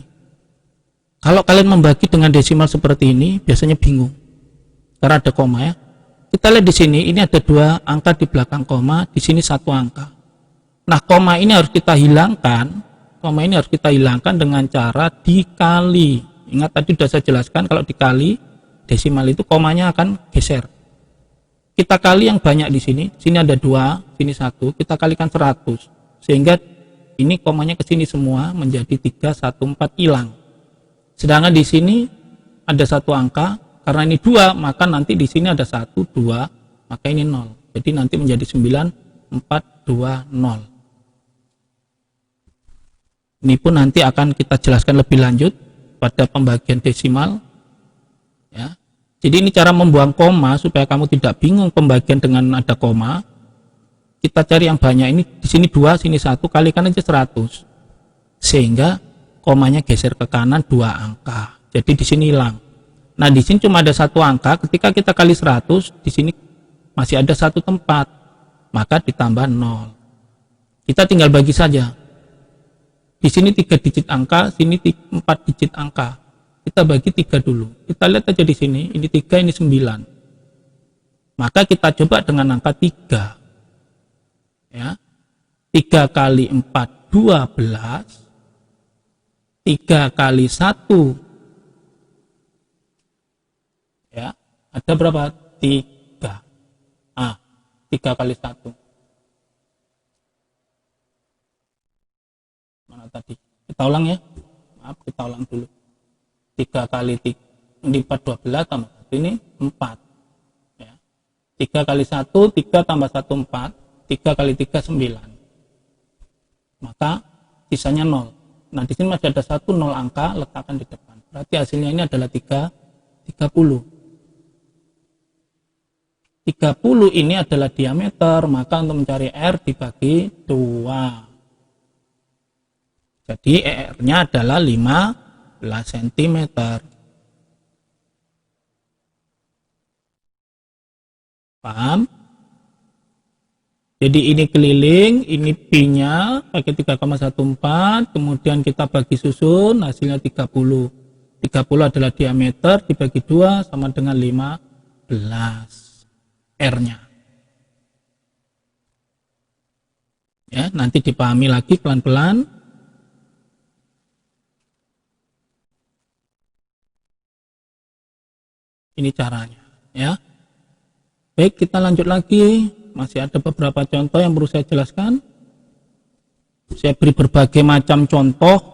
Kalau kalian membagi dengan desimal seperti ini, biasanya bingung. Karena ada koma ya. Kita lihat di sini, ini ada 2 angka di belakang koma, di sini 1 angka. Nah, koma ini harus kita hilangkan. Koma ini harus kita hilangkan dengan cara dikali. Ingat tadi sudah saya jelaskan kalau dikali desimal itu komanya akan geser. Kita kali yang banyak di sini ada 2, sini 1, kita kalikan 100. Sehingga ini komanya ke sini semua menjadi 314 hilang. Sedangkan di sini ada 1 angka, karena ini 2, maka nanti di sini ada 1, 2, maka ini 0. Jadi nanti menjadi 9420. Ini pun nanti akan kita jelaskan lebih lanjut pada pembagian desimal. Ya. Jadi ini cara membuang koma supaya kamu tidak bingung pembagian dengan ada koma. Kita cari yang banyak ini, di sini 2, sini 1, kalikan aja 100. Sehingga komanya geser ke kanan 2 angka. Jadi di sini hilang. Nah, di sini cuma ada 1 angka, ketika kita kali 100, di sini masih ada 1 tempat. Maka ditambah 0. Kita tinggal bagi saja. Di sini 3 digit angka, sini 4 digit angka. Kita bagi 3 dulu. Kita lihat aja di sini, ini 3, ini 9. Maka kita coba dengan angka 3. Ya. 3 kali 4, 12. 3 kali 1. Ya, ada berapa? 3. 3 kali 1. Mana tadi? Kita ulang ya. Maaf, kita ulang dulu. 3 kali 3, ini 4, 12 tambah 1, ini 4. Ya. 3 kali 1, 3 tambah 1, 4. 3 kali 3, 9. Maka sisanya 0. Nah, di sini masih ada 1, 0 angka, letakkan di depan. Berarti hasilnya ini adalah 30. 30 ini adalah diameter, maka untuk mencari R dibagi 2. Jadi R-nya adalah 15 cm. Paham? Jadi ini keliling, ini pi-nya pakai 3,14, kemudian kita bagi susun, hasilnya 30. 30 adalah diameter dibagi 2 sama dengan 15 R-nya. Ya, nanti dipahami lagi pelan-pelan. Ini caranya, ya. Baik, kita lanjut lagi. Masih ada beberapa contoh yang perlu saya jelaskan. Saya beri berbagai macam contoh.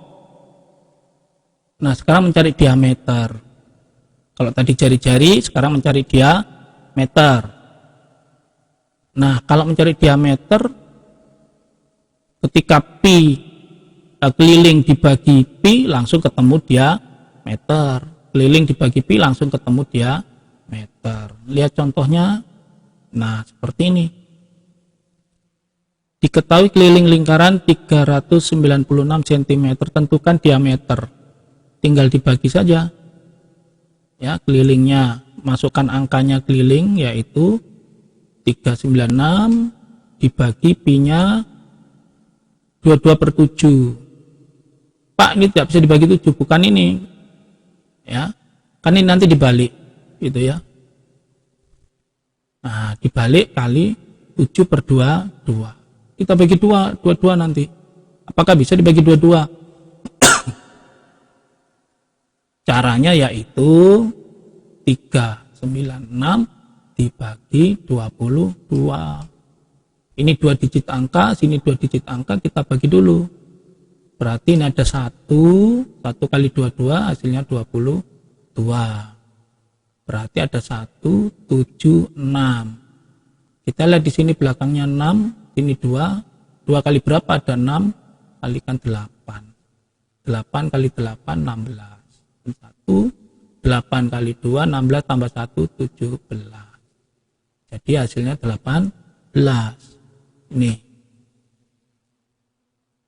Nah, sekarang mencari diameter. Kalau tadi jari-jari, sekarang mencari diameter. Nah, kalau mencari diameter, ketika pi keliling dibagi pi, langsung ketemu diameter. Keliling dibagi pi, langsung ketemu diameter. Lihat contohnya. Nah, seperti ini. Diketahui keliling lingkaran 396 cm, tentukan diameter. Tinggal dibagi saja. Ya, kelilingnya, masukkan angkanya keliling, yaitu 396 dibagi pi-nya 22/7. Pak, ini tidak bisa dibagi 7, bukan ini. Ya, kan ini nanti dibalik, gitu ya. Nah, dibalik kali 7/22. Kita bagi 22 nanti. Apakah bisa dibagi 22? Caranya yaitu 396 dibagi 22. Ini 2 digit angka, sini 2 digit angka, kita bagi dulu. Berarti ini ada 1 kali 22 hasilnya 22. Berarti ada 176. Kita lihat di sini belakangnya 6, sini 2. 2 kali berapa? Ada 6, kalikan 8. 8 kali 8, 16. 1, 8 kali 2, 16 tambah 1, 17. Jadi hasilnya 18. Ini.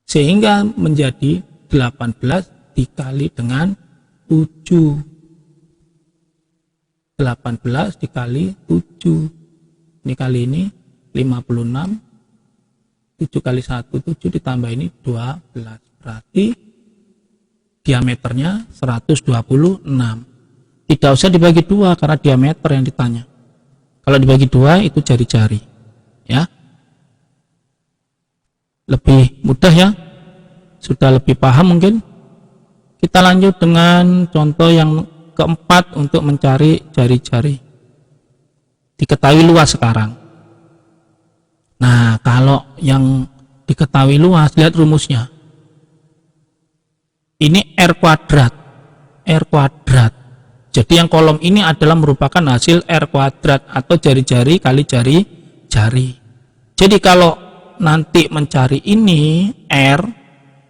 Sehingga menjadi 18 dikali dengan 7. 18 dikali 7. Ini kali ini 56. 7 kali 1, 7 ditambah ini 12. Berarti diameternya 126. Tidak usah dibagi 2 karena diameter yang ditanya. Kalau dibagi 2 itu jari-jari. Ya. Lebih mudah ya. Sudah lebih paham mungkin. Kita lanjut dengan contoh yang keempat untuk mencari jari-jari. Diketahui luas sekarang. Nah, kalau yang diketahui luas, lihat rumusnya. Ini R kuadrat. R kuadrat. Jadi yang kolom ini adalah merupakan hasil R kuadrat atau jari-jari kali jari-jari. Jadi kalau nanti mencari ini R,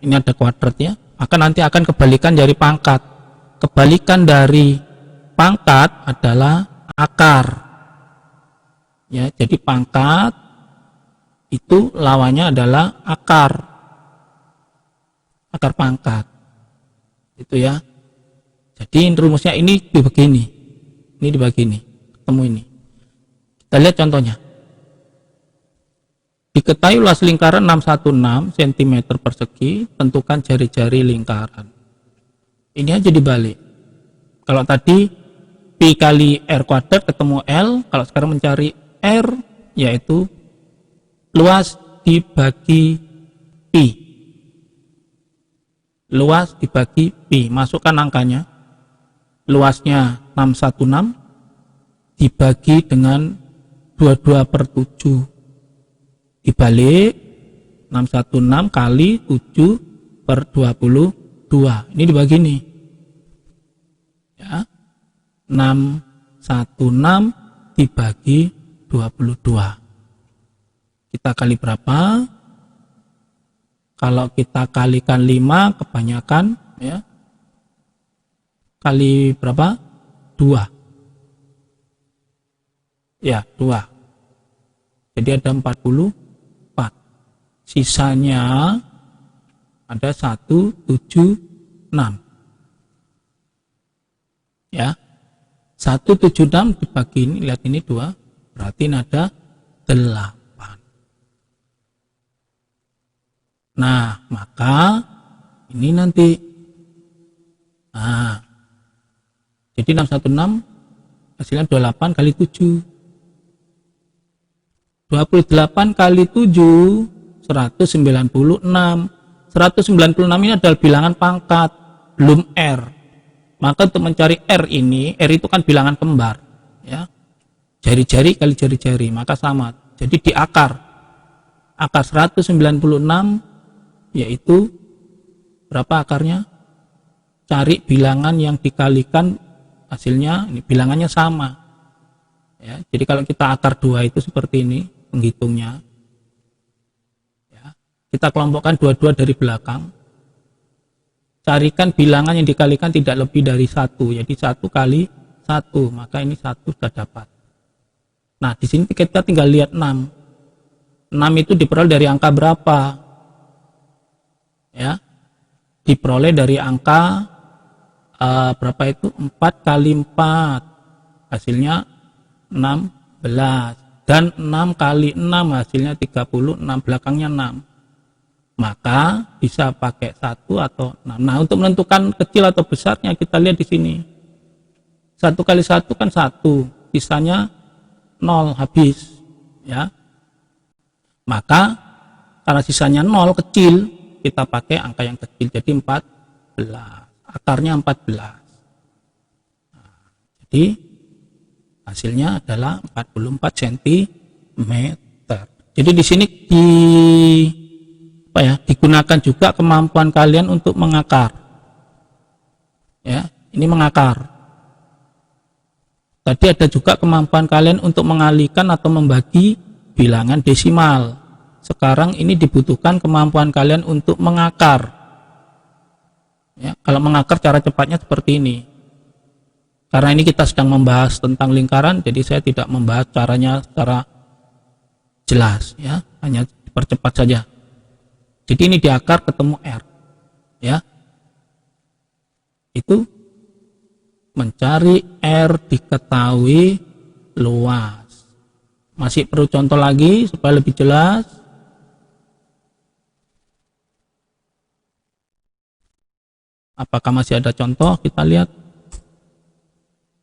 ini ada kuadratnya, maka nanti akan kebalikan dari pangkat. Kebalikan dari pangkat adalah akar. Ya, jadi pangkat itu lawannya adalah akar. Akar pangkat. Itu ya. Jadi rumusnya ini dibagi ini. Ini dibagi ini. Ketemu ini. Kita lihat contohnya. Diketahui luas lingkaran 616 cm persegi, tentukan jari-jari lingkaran. Ini aja dibalik. Kalau tadi pi kali R kuadrat ketemu L, kalau sekarang mencari R yaitu luas dibagi pi. Luas dibagi pi. Masukkan angkanya. Luasnya 616 dibagi dengan 22/7. Dibalik 616 kali 7/22. Ini dibagi nih. Ya. 616 dibagi 22. Kita kali berapa? Kalau kita kalikan 5 kebanyakan ya. Kali berapa? 2. Ya, 2. Jadi ada 44. Sisanya ada 176. Ya. 176 dibagi ini, lihat ini 2, berarti ini ada 8. Nah, maka ini nanti Jadi 616 hasilnya 28 kali 7. 28 kali 7 196. 196 ini adalah bilangan pangkat, belum R. Maka untuk mencari R ini, R itu kan bilangan kembar, ya. Jari-jari kali jari-jari, maka sama. Jadi di akar 196 yaitu berapa akarnya? Cari bilangan yang dikalikan hasilnya, ini bilangannya sama. Ya, jadi kalau kita akar 2 itu seperti ini penghitungnya. Ya, kita kelompokkan dua-dua dari belakang. Carikan bilangan yang dikalikan tidak lebih dari 1. Jadi 1 kali 1, maka ini 1 sudah dapat. Nah, di sini kita tinggal lihat 6. 6 itu diperoleh dari angka berapa? Ya, diperoleh dari angka berapa itu? 4 kali 4. Hasilnya 16. Dan 6 kali 6 hasilnya 36. Belakangnya 6. Maka bisa pakai 1 atau 6. Nah, untuk menentukan kecil atau besarnya kita lihat di sini. 1 kali 1 kan 1. Sisanya 0 habis. Ya. Maka karena sisanya 0 kecil, kita pakai angka yang kecil, jadi 14. Akarnya 14. Nah, jadi hasilnya adalah 44 cm. Jadi di sini digunakan juga kemampuan kalian untuk mengakar. Ya, ini mengakar. Tadi ada juga kemampuan kalian untuk mengalihkan atau membagi bilangan desimal. Sekarang ini dibutuhkan kemampuan kalian untuk mengakar. Ya, kalau mengakar cara cepatnya seperti ini. Karena ini kita sedang membahas tentang lingkaran, jadi saya tidak membahas caranya secara jelas, ya, hanya dipercepat saja. Jadi ini diakar ketemu R, ya. Itu mencari R diketahui luas. Masih perlu contoh lagi supaya lebih jelas. Apakah masih ada contoh? Kita lihat.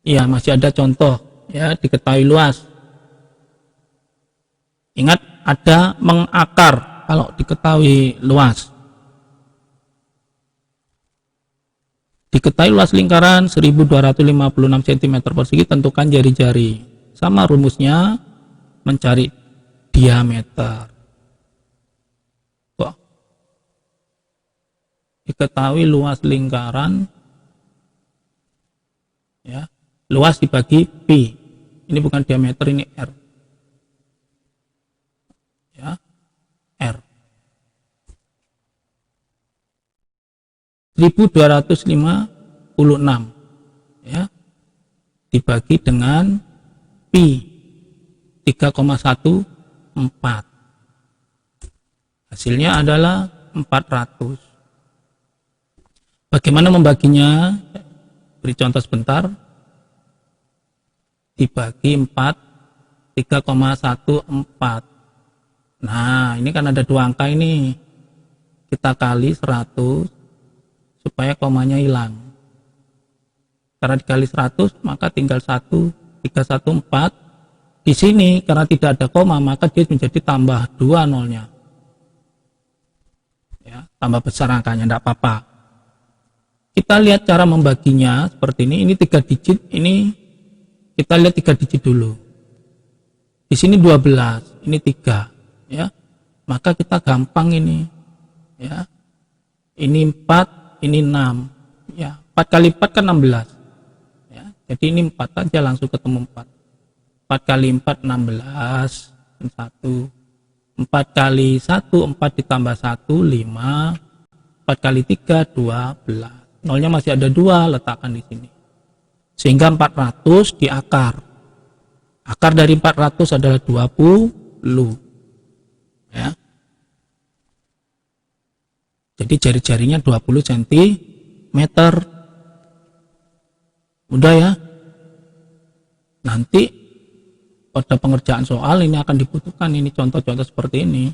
Iya, masih ada contoh, ya, diketahui luas. Ingat, ada mengakar kalau diketahui luas. Diketahui luas lingkaran 1256 cm persegi, tentukan jari-jari. Sama rumusnya, mencari diameter. Tuh. Diketahui luas lingkaran, ya, luas dibagi pi. Ini bukan diameter, ini R. Ya, R. 1256, ya, dibagi dengan pi 3,14. Hasilnya adalah 400. Bagaimana membaginya? Beri contoh sebentar. Dibagi 4, 3,14. Nah, ini kan ada dua angka ini. Kita kali 100 supaya komanya hilang. Karena dikali 100, maka tinggal 1, 314. Di sini karena tidak ada koma, maka dia menjadi tambah 2 nolnya. Ya, tambah besar angkanya, tidak apa-apa. Kita lihat cara membaginya seperti ini. Ini 3 digit, ini kita lihat 3 digit dulu. Di sini 12, ini 3, ya. Maka kita gampang ini, ya. Ini 4, ini 6, ya. 4 kali 4 kan 16. Ya. Jadi ini 4 aja, langsung ketemu 4. 4 kali 4 16, 1. 4 kali 1 4 ditambah 1 5. 4 kali 3 12. Nolnya masih ada 2, letakkan di sini. Sehingga 400 diakar. Akar dari 400 adalah 20. Ya. Jadi jari-jarinya 20 cm. Mudah ya. Nanti pada pengerjaan soal ini akan dibutuhkan ini contoh-contoh seperti ini.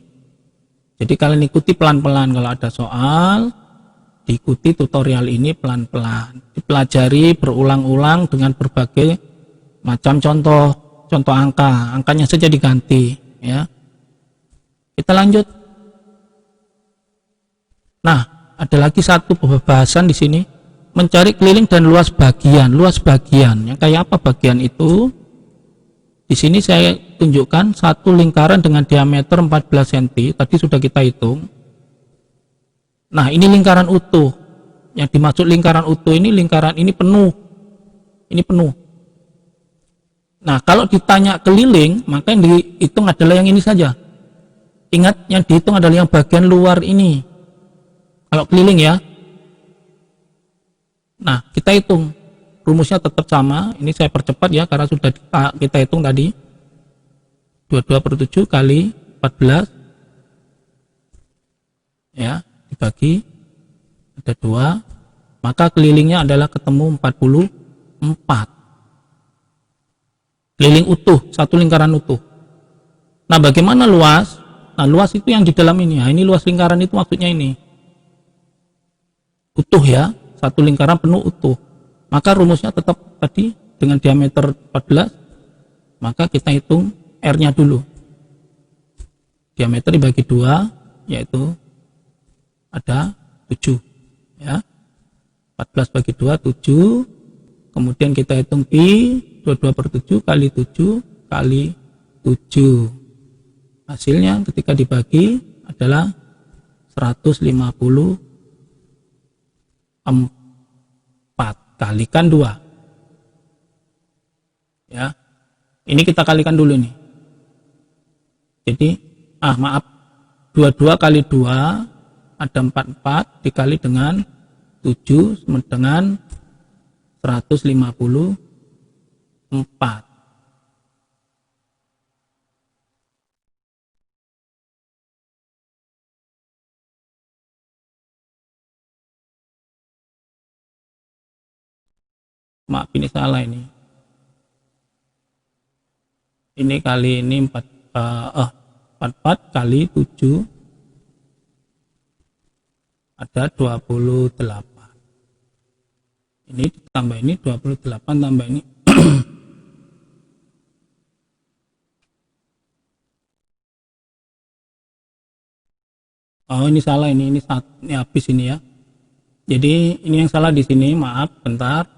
Jadi kalian ikuti pelan-pelan kalau ada soal, diikuti tutorial ini pelan-pelan, dipelajari berulang-ulang dengan berbagai macam contoh angkanya saja diganti, ya. Kita lanjut. Nah, ada lagi satu pembahasan di sini, mencari keliling dan luas bagian. Luas bagian, yang kayak apa bagian itu? Di sini saya tunjukkan satu lingkaran dengan diameter 14 cm, tadi sudah kita hitung. Nah, ini lingkaran utuh. Yang dimaksud lingkaran utuh ini, lingkaran ini penuh. Ini penuh. Nah, kalau ditanya keliling, maka yang dihitung adalah yang ini saja. Ingat, yang dihitung adalah yang bagian luar ini. Kalau keliling ya. Nah, kita hitung. Rumusnya tetap sama. Ini saya percepat ya, karena sudah kita hitung tadi. 22/7 kali 14. Ya, dibagi ada 2, maka kelilingnya adalah ketemu 44. Keliling utuh, satu lingkaran utuh. Nah, bagaimana luas? Nah, luas itu yang di dalam ini. Nah, ini luas lingkaran itu maksudnya ini. Utuh ya, satu lingkaran penuh utuh. Maka rumusnya tetap tadi dengan diameter 14, maka kita hitung R-nya dulu. Diameter dibagi 2, yaitu ada 7 ya. 14 bagi 2 7, kemudian kita hitung pi 22/7 kali 7 kali 7, hasilnya ketika dibagi adalah 154, kalikan 2 ya. Ini kita kalikan dulu nih, jadi maaf, 22 kali 2 ada 44 dikali dengan 7 sama dengan 154. Maaf, ini salah ini. Ini kali ini 44 kali 7 ada 28. Ini ditambah ini 28 tambah ini. Oh, ini salah ini habis ini ya. Jadi ini yang salah di sini, maaf, bentar.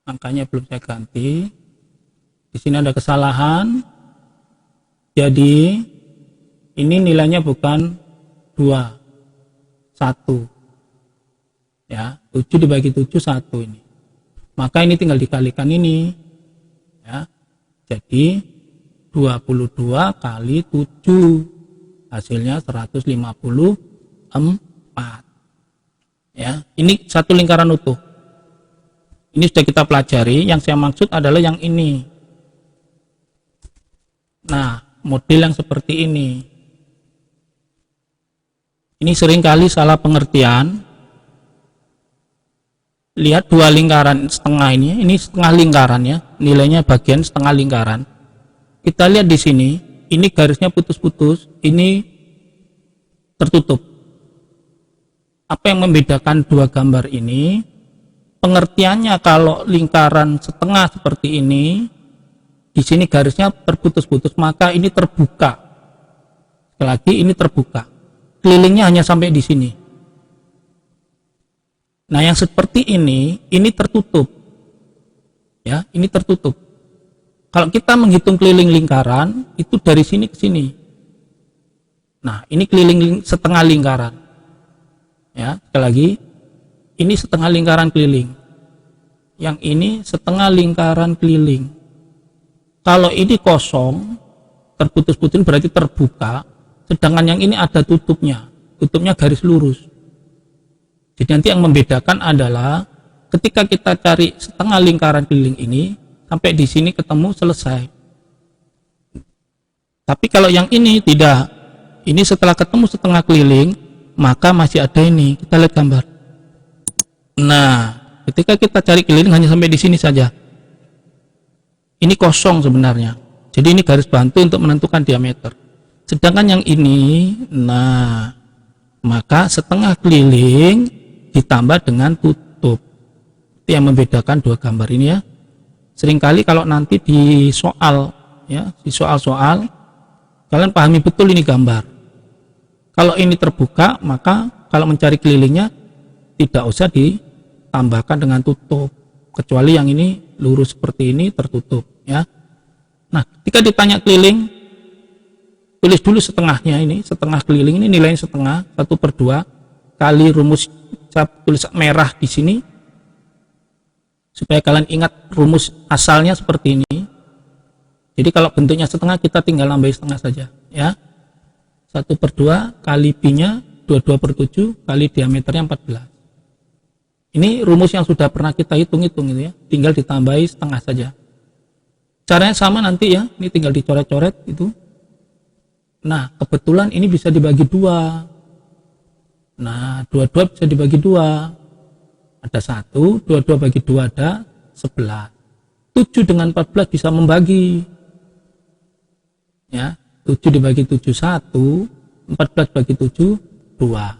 Angkanya belum saya ganti. Di sini ada kesalahan. Jadi ini nilainya bukan 2, 1 ya, 7 dibagi 7 1 ini, maka ini tinggal dikalikan ini ya, jadi 22 kali 7 hasilnya 154 ya. Ini satu lingkaran utuh, ini sudah kita pelajari. Yang saya maksud adalah yang ini. Nah, model yang seperti ini seringkali salah pengertian. Lihat dua lingkaran setengah ini setengah lingkaran ya, nilainya bagian setengah lingkaran. Kita lihat di sini, ini garisnya putus-putus, ini tertutup. Apa yang membedakan dua gambar ini? Pengertiannya, kalau lingkaran setengah seperti ini, di sini garisnya terputus-putus, maka ini terbuka. Sekali lagi, ini terbuka. Kelilingnya hanya sampai di sini. Nah, yang seperti ini tertutup. Ya, ini tertutup. Kalau kita menghitung keliling lingkaran, itu dari sini ke sini. Nah, ini keliling setengah lingkaran. Ya, sekali lagi, ini setengah lingkaran keliling. Yang ini setengah lingkaran keliling. Kalau ini kosong, terputus-putus berarti terbuka. Sedangkan yang ini ada tutupnya garis lurus. Jadi nanti yang membedakan adalah ketika kita cari setengah lingkaran keliling ini, sampai di sini ketemu selesai. Tapi kalau yang ini tidak, ini setelah ketemu setengah keliling, maka masih ada ini. Kita lihat gambar. Nah, ketika kita cari keliling hanya sampai di sini saja. Ini kosong sebenarnya. Jadi ini garis bantu untuk menentukan diameter. Sedangkan yang ini, nah, maka setengah keliling ditambah dengan tutup. Itu yang membedakan dua gambar ini ya. Seringkali kalau nanti di soal ya, di soal-soal kalian pahami betul ini gambar. Kalau ini terbuka, maka kalau mencari kelilingnya tidak usah ditambahkan dengan tutup, kecuali yang ini lurus seperti ini tertutup ya. Nah, ketika ditanya keliling, tulis dulu setengahnya ini, setengah keliling ini nilainya setengah, 1/2 kali rumus, saya tulis merah di sini supaya kalian ingat rumus asalnya seperti ini. Jadi kalau bentuknya setengah, kita tinggal nambahin setengah saja ya. 1/2 kali pi-nya 22/7 kali diameternya 14. Ini rumus yang sudah pernah kita hitung-hitung gitu ya, tinggal ditambahi setengah saja. Caranya sama nanti ya, ini tinggal dicoret-coret itu. Nah, kebetulan ini bisa dibagi 2. Nah, 22 bisa dibagi 2. Ada 1, 22 bagi 2 ada 11. 7 dengan 14 bisa membagi. Ya, 7 dibagi 7 1, 14 bagi 7 2.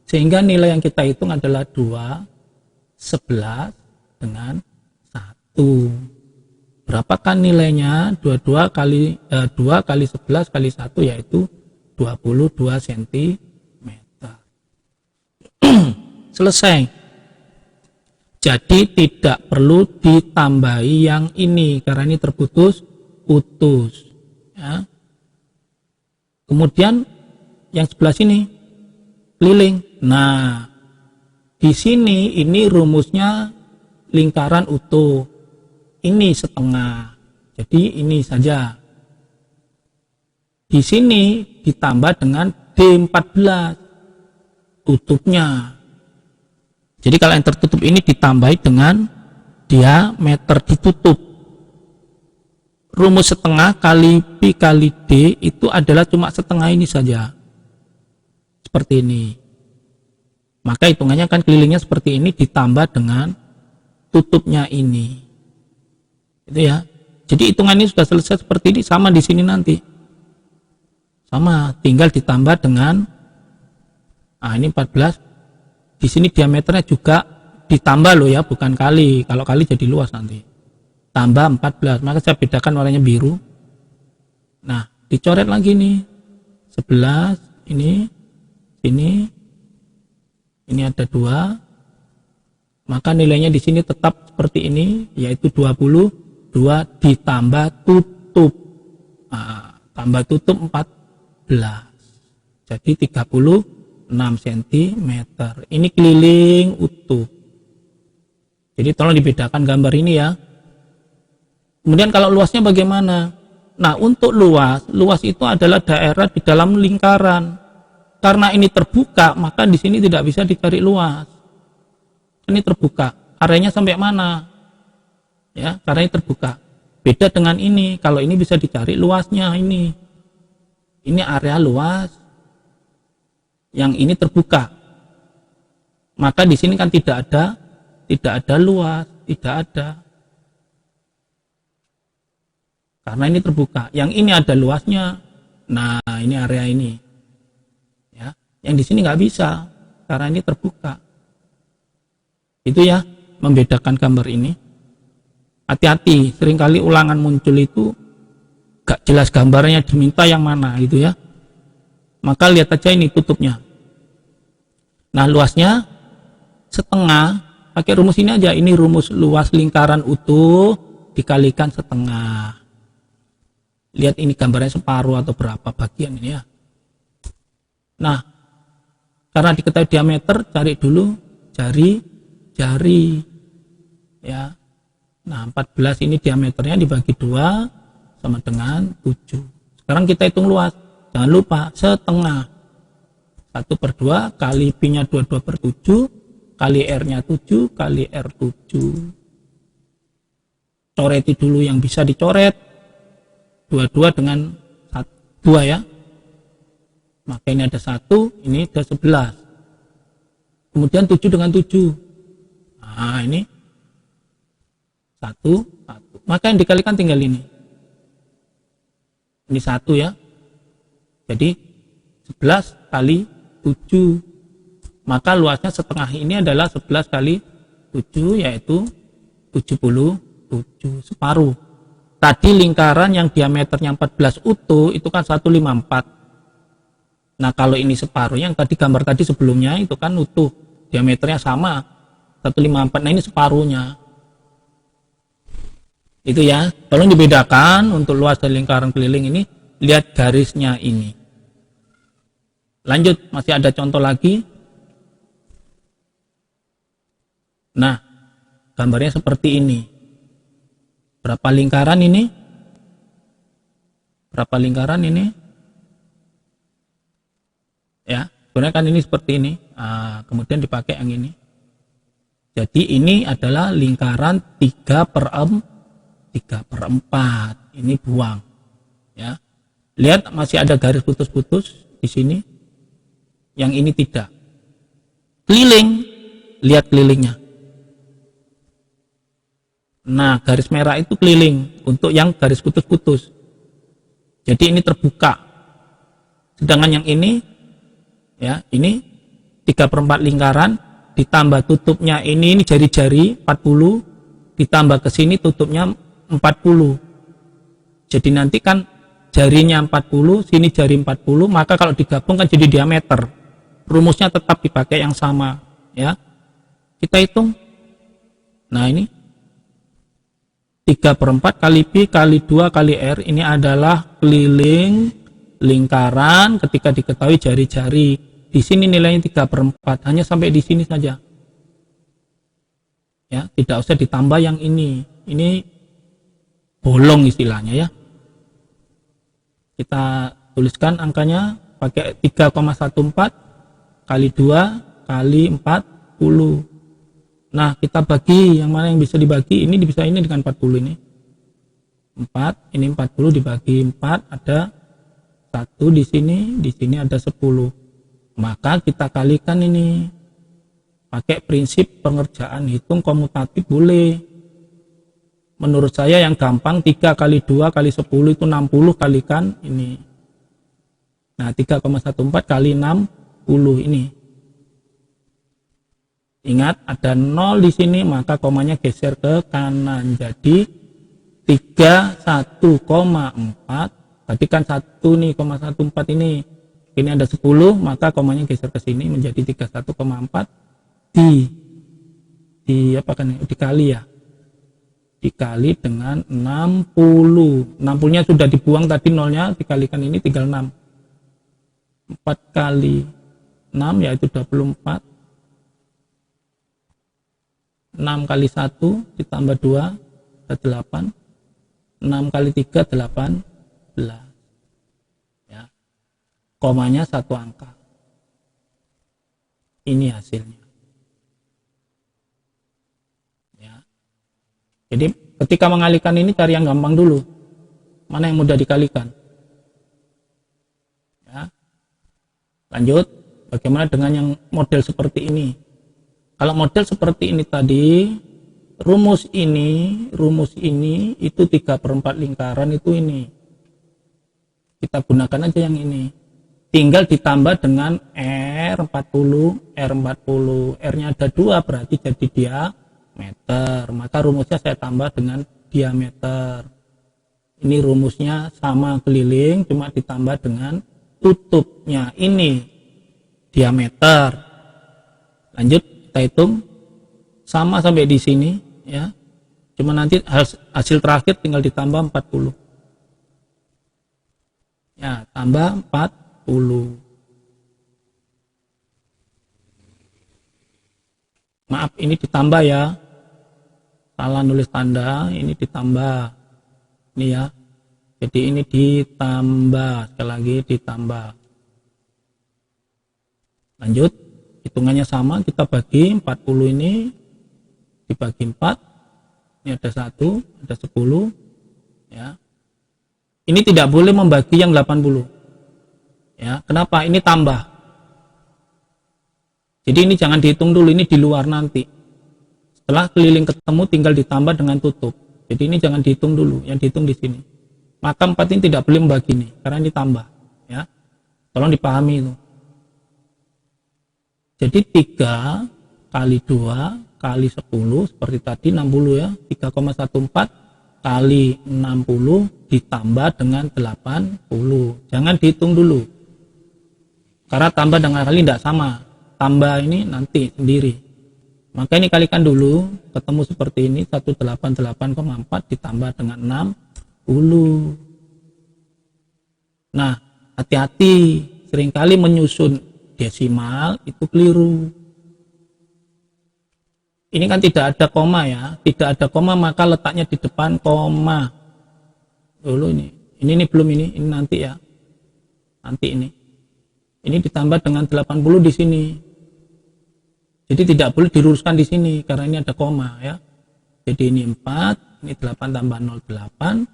Sehingga nilai yang kita hitung adalah 2, 11 dengan 1. Berapakah nilainya? 22 kali 2 kali 11 kali 1 yaitu 22 cm. Selesai. Jadi tidak perlu ditambahi yang ini karena ini terputus putus ya. Kemudian yang sebelah sini keliling. Nah, di sini ini rumusnya lingkaran utuh. Ini setengah. Jadi ini saja. Di sini ditambah dengan D14 tutupnya. Jadi kalau yang tertutup ini ditambahi dengan diameter ditutup. Rumus setengah kali pi kali D itu adalah cuma setengah ini saja. Seperti ini. Maka hitungannya kan kelilingnya seperti ini ditambah dengan tutupnya ini. Itu ya. Jadi hitungan ini sudah selesai seperti ini, sama di sini nanti. Sama, tinggal ditambah dengan ini 14. Di sini diameternya juga ditambah loh ya, bukan kali. Kalau kali jadi luas nanti. Tambah 14, maka saya bedakan warnanya biru. Nah, dicoret lagi nih. 11, ini, ini ada 2. Maka nilainya di sini tetap seperti ini, yaitu 22 ditambah tutup. Nah, tambah tutup 14. Jadi 36 cm. Ini keliling utuh. Jadi tolong dibedakan gambar ini ya. Kemudian kalau luasnya bagaimana? Nah, untuk luas itu adalah daerah di dalam lingkaran. Karena ini terbuka, maka di sini tidak bisa dicari luas. Ini terbuka. Areanya sampai mana? Ya, karena ini terbuka. Beda dengan ini. Kalau ini bisa dicari luasnya ini. Ini area luas. Yang ini terbuka. Maka di sini kan tidak ada luas, tidak ada. Karena ini terbuka. Yang ini ada luasnya. Nah, ini area ini. Ya, yang di sini nggak bisa karena ini terbuka. Itu ya, membedakan gambar ini. Hati-hati, seringkali ulangan muncul itu gak jelas gambarnya, diminta yang mana gitu ya. Maka lihat aja ini tutupnya. Nah, luasnya setengah, pakai rumus ini aja. Ini rumus luas lingkaran utuh dikalikan setengah. Lihat ini gambarnya separuh atau berapa bagian ini ya. Nah, karena diketahui diameter, cari dulu jari ya. Nah, 14 ini diameternya dibagi 2 sama dengan 7. Sekarang kita hitung luas. Jangan lupa setengah. 1/2 kali pi-nya 22/7 kali r-nya 7 kali r7. Coreti dulu yang bisa dicoret. 22 dengan 2 ya. Maka ini ada 1, ini ada 11. Kemudian 7 dengan 7. Nah, ini 1. Maka yang dikalikan tinggal ini. Ini 1 ya. Jadi 11 kali 7 Maka luasnya setengah ini adalah 11 kali 7, yaitu 77, separuh. Tadi lingkaran yang diameternya 14 utuh itu kan 154. Nah kalau ini separuh, yang tadi gambar tadi sebelumnya itu kan utuh, diameternya sama 154. Nah ini separuhnya. Itu ya, tolong dibedakan untuk luas dari lingkaran keliling ini, lihat garisnya ini. Lanjut, masih ada contoh lagi. Nah, gambarnya seperti ini. Berapa lingkaran ini? Berapa lingkaran ini? Ya, sebenarnya kan ini seperti ini. Nah, kemudian dipakai yang ini. Jadi ini adalah lingkaran 3/4. Ini buang. Ya. Lihat masih ada garis putus-putus di sini. Yang ini tidak. Keliling. Lihat kelilingnya. Nah, garis merah itu keliling untuk yang garis putus-putus. Jadi ini terbuka. Sedangkan yang ini, ya, ini 3/4 lingkaran, ditambah tutupnya ini jari-jari 40, ditambah ke sini tutupnya 40. Jadi nanti kan jarinya 40, sini jari 40, maka kalau digabung kan jadi diameter. Rumusnya tetap dipakai yang sama, ya. Kita hitung. Nah, ini 3/4 kali pi kali 2 kali r, ini adalah keliling lingkaran ketika diketahui jari-jari. Di sini nilainya 3/4, hanya sampai di sini saja. Ya, tidak usah ditambah yang ini. Ini bolong istilahnya ya. Kita tuliskan angkanya pakai 3,14 kali 2 kali 40. Nah, kita bagi yang mana yang bisa dibagi. Ini bisa ini dengan 40 ini. 4, ini 40 dibagi 4, ada 1 di sini ada 10. Maka kita kalikan ini. Pakai prinsip pengerjaan hitung komutatif boleh. Menurut saya yang gampang 3 kali 2 kali 10 itu 60, kalikan ini. Nah, 3,14 kali 60 ini. Ingat ada 0 di sini, maka komanya geser ke kanan. Jadi 31,4. Tadi kan 1 nih, 0,14 ini. Ini ada 10, maka komanya geser ke sini menjadi 31,4 di apa kan dikali ya. Dikali dengan 60. 60-nya sudah dibuang tadi nolnya, dikalikan ini tinggal 6. 4 kali 6 yaitu 24. 6 kali 1 ditambah 2 ada 8. 6 kali 3 18. Ya. Komanya 1 angka. Ini hasilnya. Ya. Jadi ketika mengalikan ini cari yang gampang dulu. Mana yang mudah dikalikan? Ya. Lanjut, bagaimana dengan yang model seperti ini? Kalau model seperti ini tadi, rumus ini itu 3/4 lingkaran itu ini. Kita gunakan aja yang ini. Tinggal ditambah dengan R40, R-nya ada 2 berarti jadi diameter. Maka rumusnya saya tambah dengan diameter. Ini rumusnya sama keliling, cuma ditambah dengan tutupnya ini diameter. Lanjut. Kita hitung sama sampai di sini ya. Cuma nanti hasil terakhir tinggal ditambah 40. Ya, tambah 40. Maaf, ini ditambah ya. Salah nulis tanda, ini ditambah. Ini ya. Jadi ini ditambah, sekali lagi ditambah. Lanjut. Hitungannya sama, kita bagi 40 ini dibagi 4. Ini ada 1, ada 10 ya. Ini tidak boleh membagi yang 80. Ya, kenapa? Ini tambah. Jadi ini jangan dihitung dulu, ini di luar nanti. Setelah keliling ketemu tinggal ditambah dengan tutup. Jadi ini jangan dihitung dulu, yang dihitung di sini. Maka 4 ini tidak boleh membagi nih, karena ini tambah ya. Tolong dipahami itu. Jadi 3 kali 2 kali 10 seperti tadi 60 ya. 3,14 kali 60 ditambah dengan 80. Jangan dihitung dulu. Karena tambah dengan kali tidak sama. Tambah ini nanti sendiri. Maka ini kalikan dulu, ketemu seperti ini 188,4 ditambah dengan 60. Nah, hati-hati, seringkali menyusun desimal itu keliru. Ini kan tidak ada koma ya, tidak ada koma maka letaknya di depan koma. Dulu ini belum ini nanti ya. Nanti ini. Ini ditambah dengan 80 di sini. Jadi tidak boleh diluruskan di sini karena ini ada koma ya. Jadi ini 4, ini 8 tambah 0 8,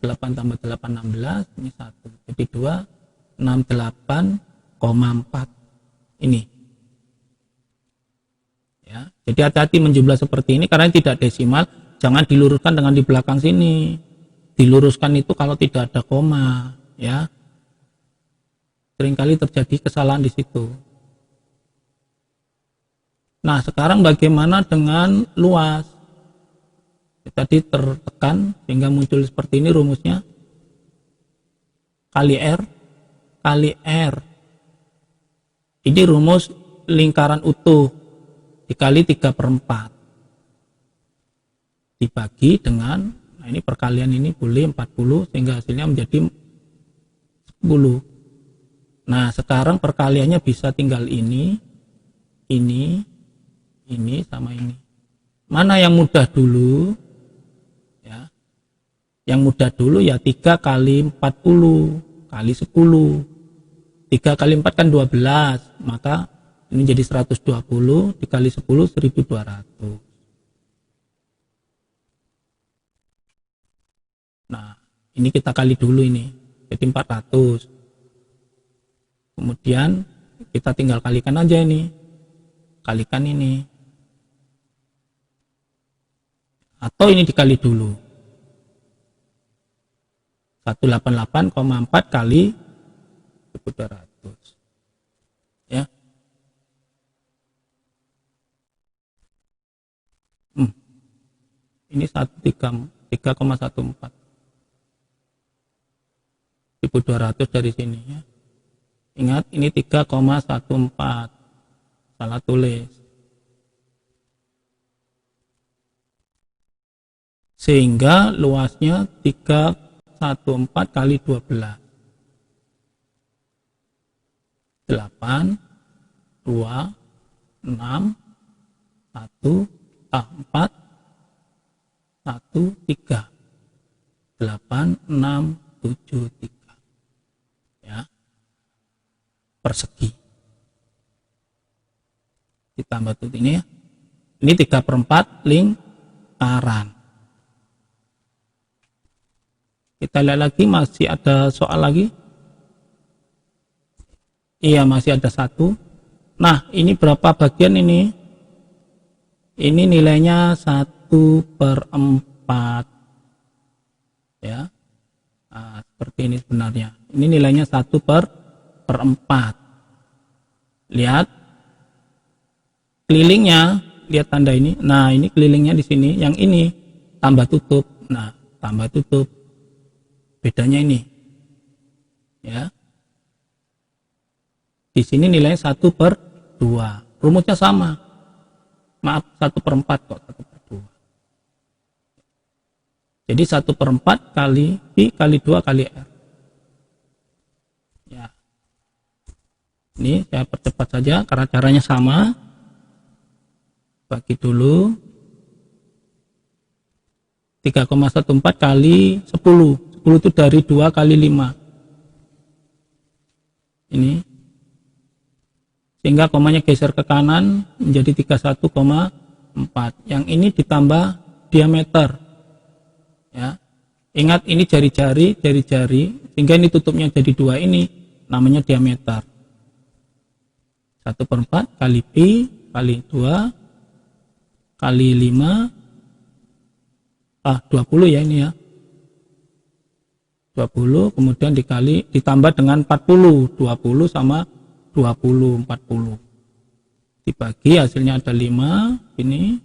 8 tambah 8 16, ini 1. Jadi 2 68,4. Ini. Ya. Jadi hati-hati menjumlah seperti ini karena tidak desimal, jangan diluruskan dengan di belakang sini. Diluruskan itu kalau tidak ada koma, ya. Seringkali terjadi kesalahan di situ. Nah, sekarang bagaimana dengan luas? Tadi tertekan sehingga muncul seperti ini rumusnya. Kali R kali R. Ini rumus lingkaran utuh dikali 3/4. Dibagi dengan, nah ini perkalian ini boleh 40 sehingga hasilnya menjadi 10. Nah, sekarang perkaliannya bisa tinggal ini sama ini. Mana yang mudah dulu? Ya. Yang mudah dulu ya 3 kali 40 kali 10. 3 kali 4 kan 12, maka ini jadi 120 dikali 10 1200. Nah, ini kita kali dulu ini. Jadi 400. Kemudian kita tinggal kalikan aja ini. Kalikan ini. Atau ini dikali dulu. 188,4 kali 1200. Ya. Ini 3,14. 1200 dari sini ya. Ingat ini 3,14. Salah tulis. Sehingga luasnya 314 kali 12. 8, 2, 6, 1, 4, 1, 3. 8, 6, 7, 3. Ya. Persegi. Ditambah tuh ini ya. Ini 3/4 lingkaran. Kita lihat lagi, masih ada soal lagi. Iya, masih ada satu. Nah, ini berapa bagian ini? Ini nilainya 1/4. Ya. Nah, seperti ini sebenarnya. Ini nilainya 1/4. Lihat. Kelilingnya, lihat tanda ini. Nah, ini kelilingnya di sini. Yang ini tambah tutup. Nah, tambah tutup. Bedanya ini. Ya. Di sini nilainya 1/2. Rumusnya sama. Maaf, 1/4 kok, 1/2. Jadi 1/4 kali I kali 2 kali R. Ya. Ini saya percepat saja karena caranya sama. Bagi dulu. 3,14 kali 10. 10 itu dari 2 kali 5. Ini. Sehingga komanya geser ke kanan menjadi 31,4. Yang ini ditambah diameter. Ya. Ingat ini jari-jari, sehingga ini tutupnya jadi 2 ini namanya diameter. 1/4 kali pi kali 2 kali 5 20 ya ini ya. 20 kemudian ditambah dengan 40. 20 sama 20, 40. dibagi hasilnya ada 5, ini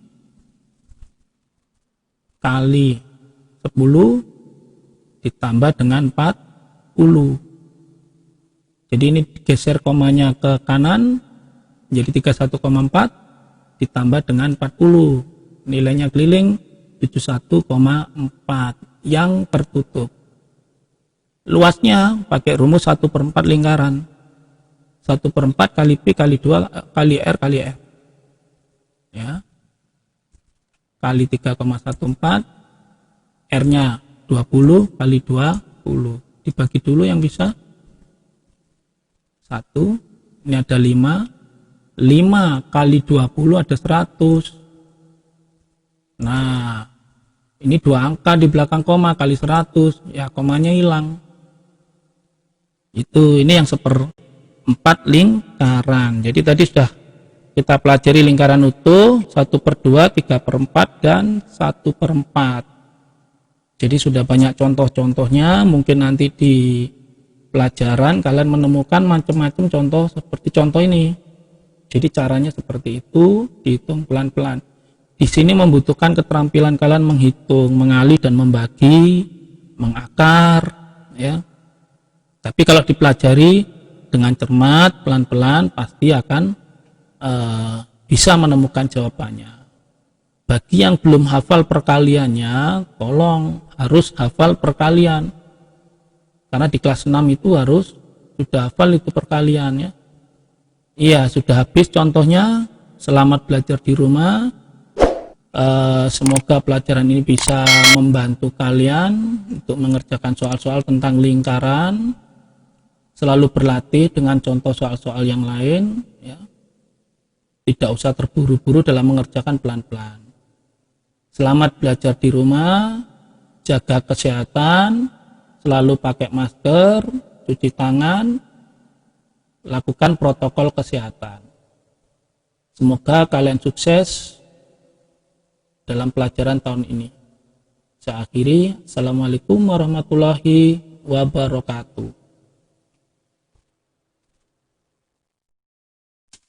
kali 10 ditambah dengan 40. Jadi ini geser komanya ke kanan jadi 31,4 ditambah dengan 40. Nilainya keliling 71,4 yang tertutup. Luasnya pakai rumus 1/4 lingkaran. 1/4 kali P kali 2 kali R kali F. Ya. Kali 3,14, R-nya 20 kali 20. Dibagi dulu yang bisa. 1, ini ada 5. 5 kali 20 ada 100. Nah, ini 2 angka di belakang koma kali 100. Ya, komanya hilang. Ini yang 1/4 lingkaran. Jadi tadi sudah kita pelajari lingkaran utuh 1/2, 3/4 dan 1/4. Jadi sudah banyak contoh-contohnya. Mungkin nanti di pelajaran kalian menemukan macam-macam contoh seperti contoh ini. Jadi caranya seperti itu, dihitung pelan-pelan. Di sini membutuhkan keterampilan kalian menghitung, mengalih dan membagi, mengakar, ya. Tapi kalau dipelajari dengan cermat, pelan-pelan, pasti akan bisa menemukan jawabannya. Bagi yang belum hafal perkaliannya, tolong harus hafal perkalian. Karena di kelas 6 itu harus sudah hafal itu perkaliannya. Iya, sudah habis contohnya. Selamat belajar di rumah. Semoga pelajaran ini bisa membantu kalian untuk mengerjakan soal-soal tentang lingkaran. Selalu berlatih dengan contoh soal-soal yang lain, ya. Tidak usah terburu-buru dalam mengerjakan pelan-pelan. Selamat belajar di rumah, jaga kesehatan, selalu pakai masker, cuci tangan, lakukan protokol kesehatan. Semoga kalian sukses dalam pelajaran tahun ini. Saya akhiri, Assalamualaikum warahmatullahi wabarakatuh.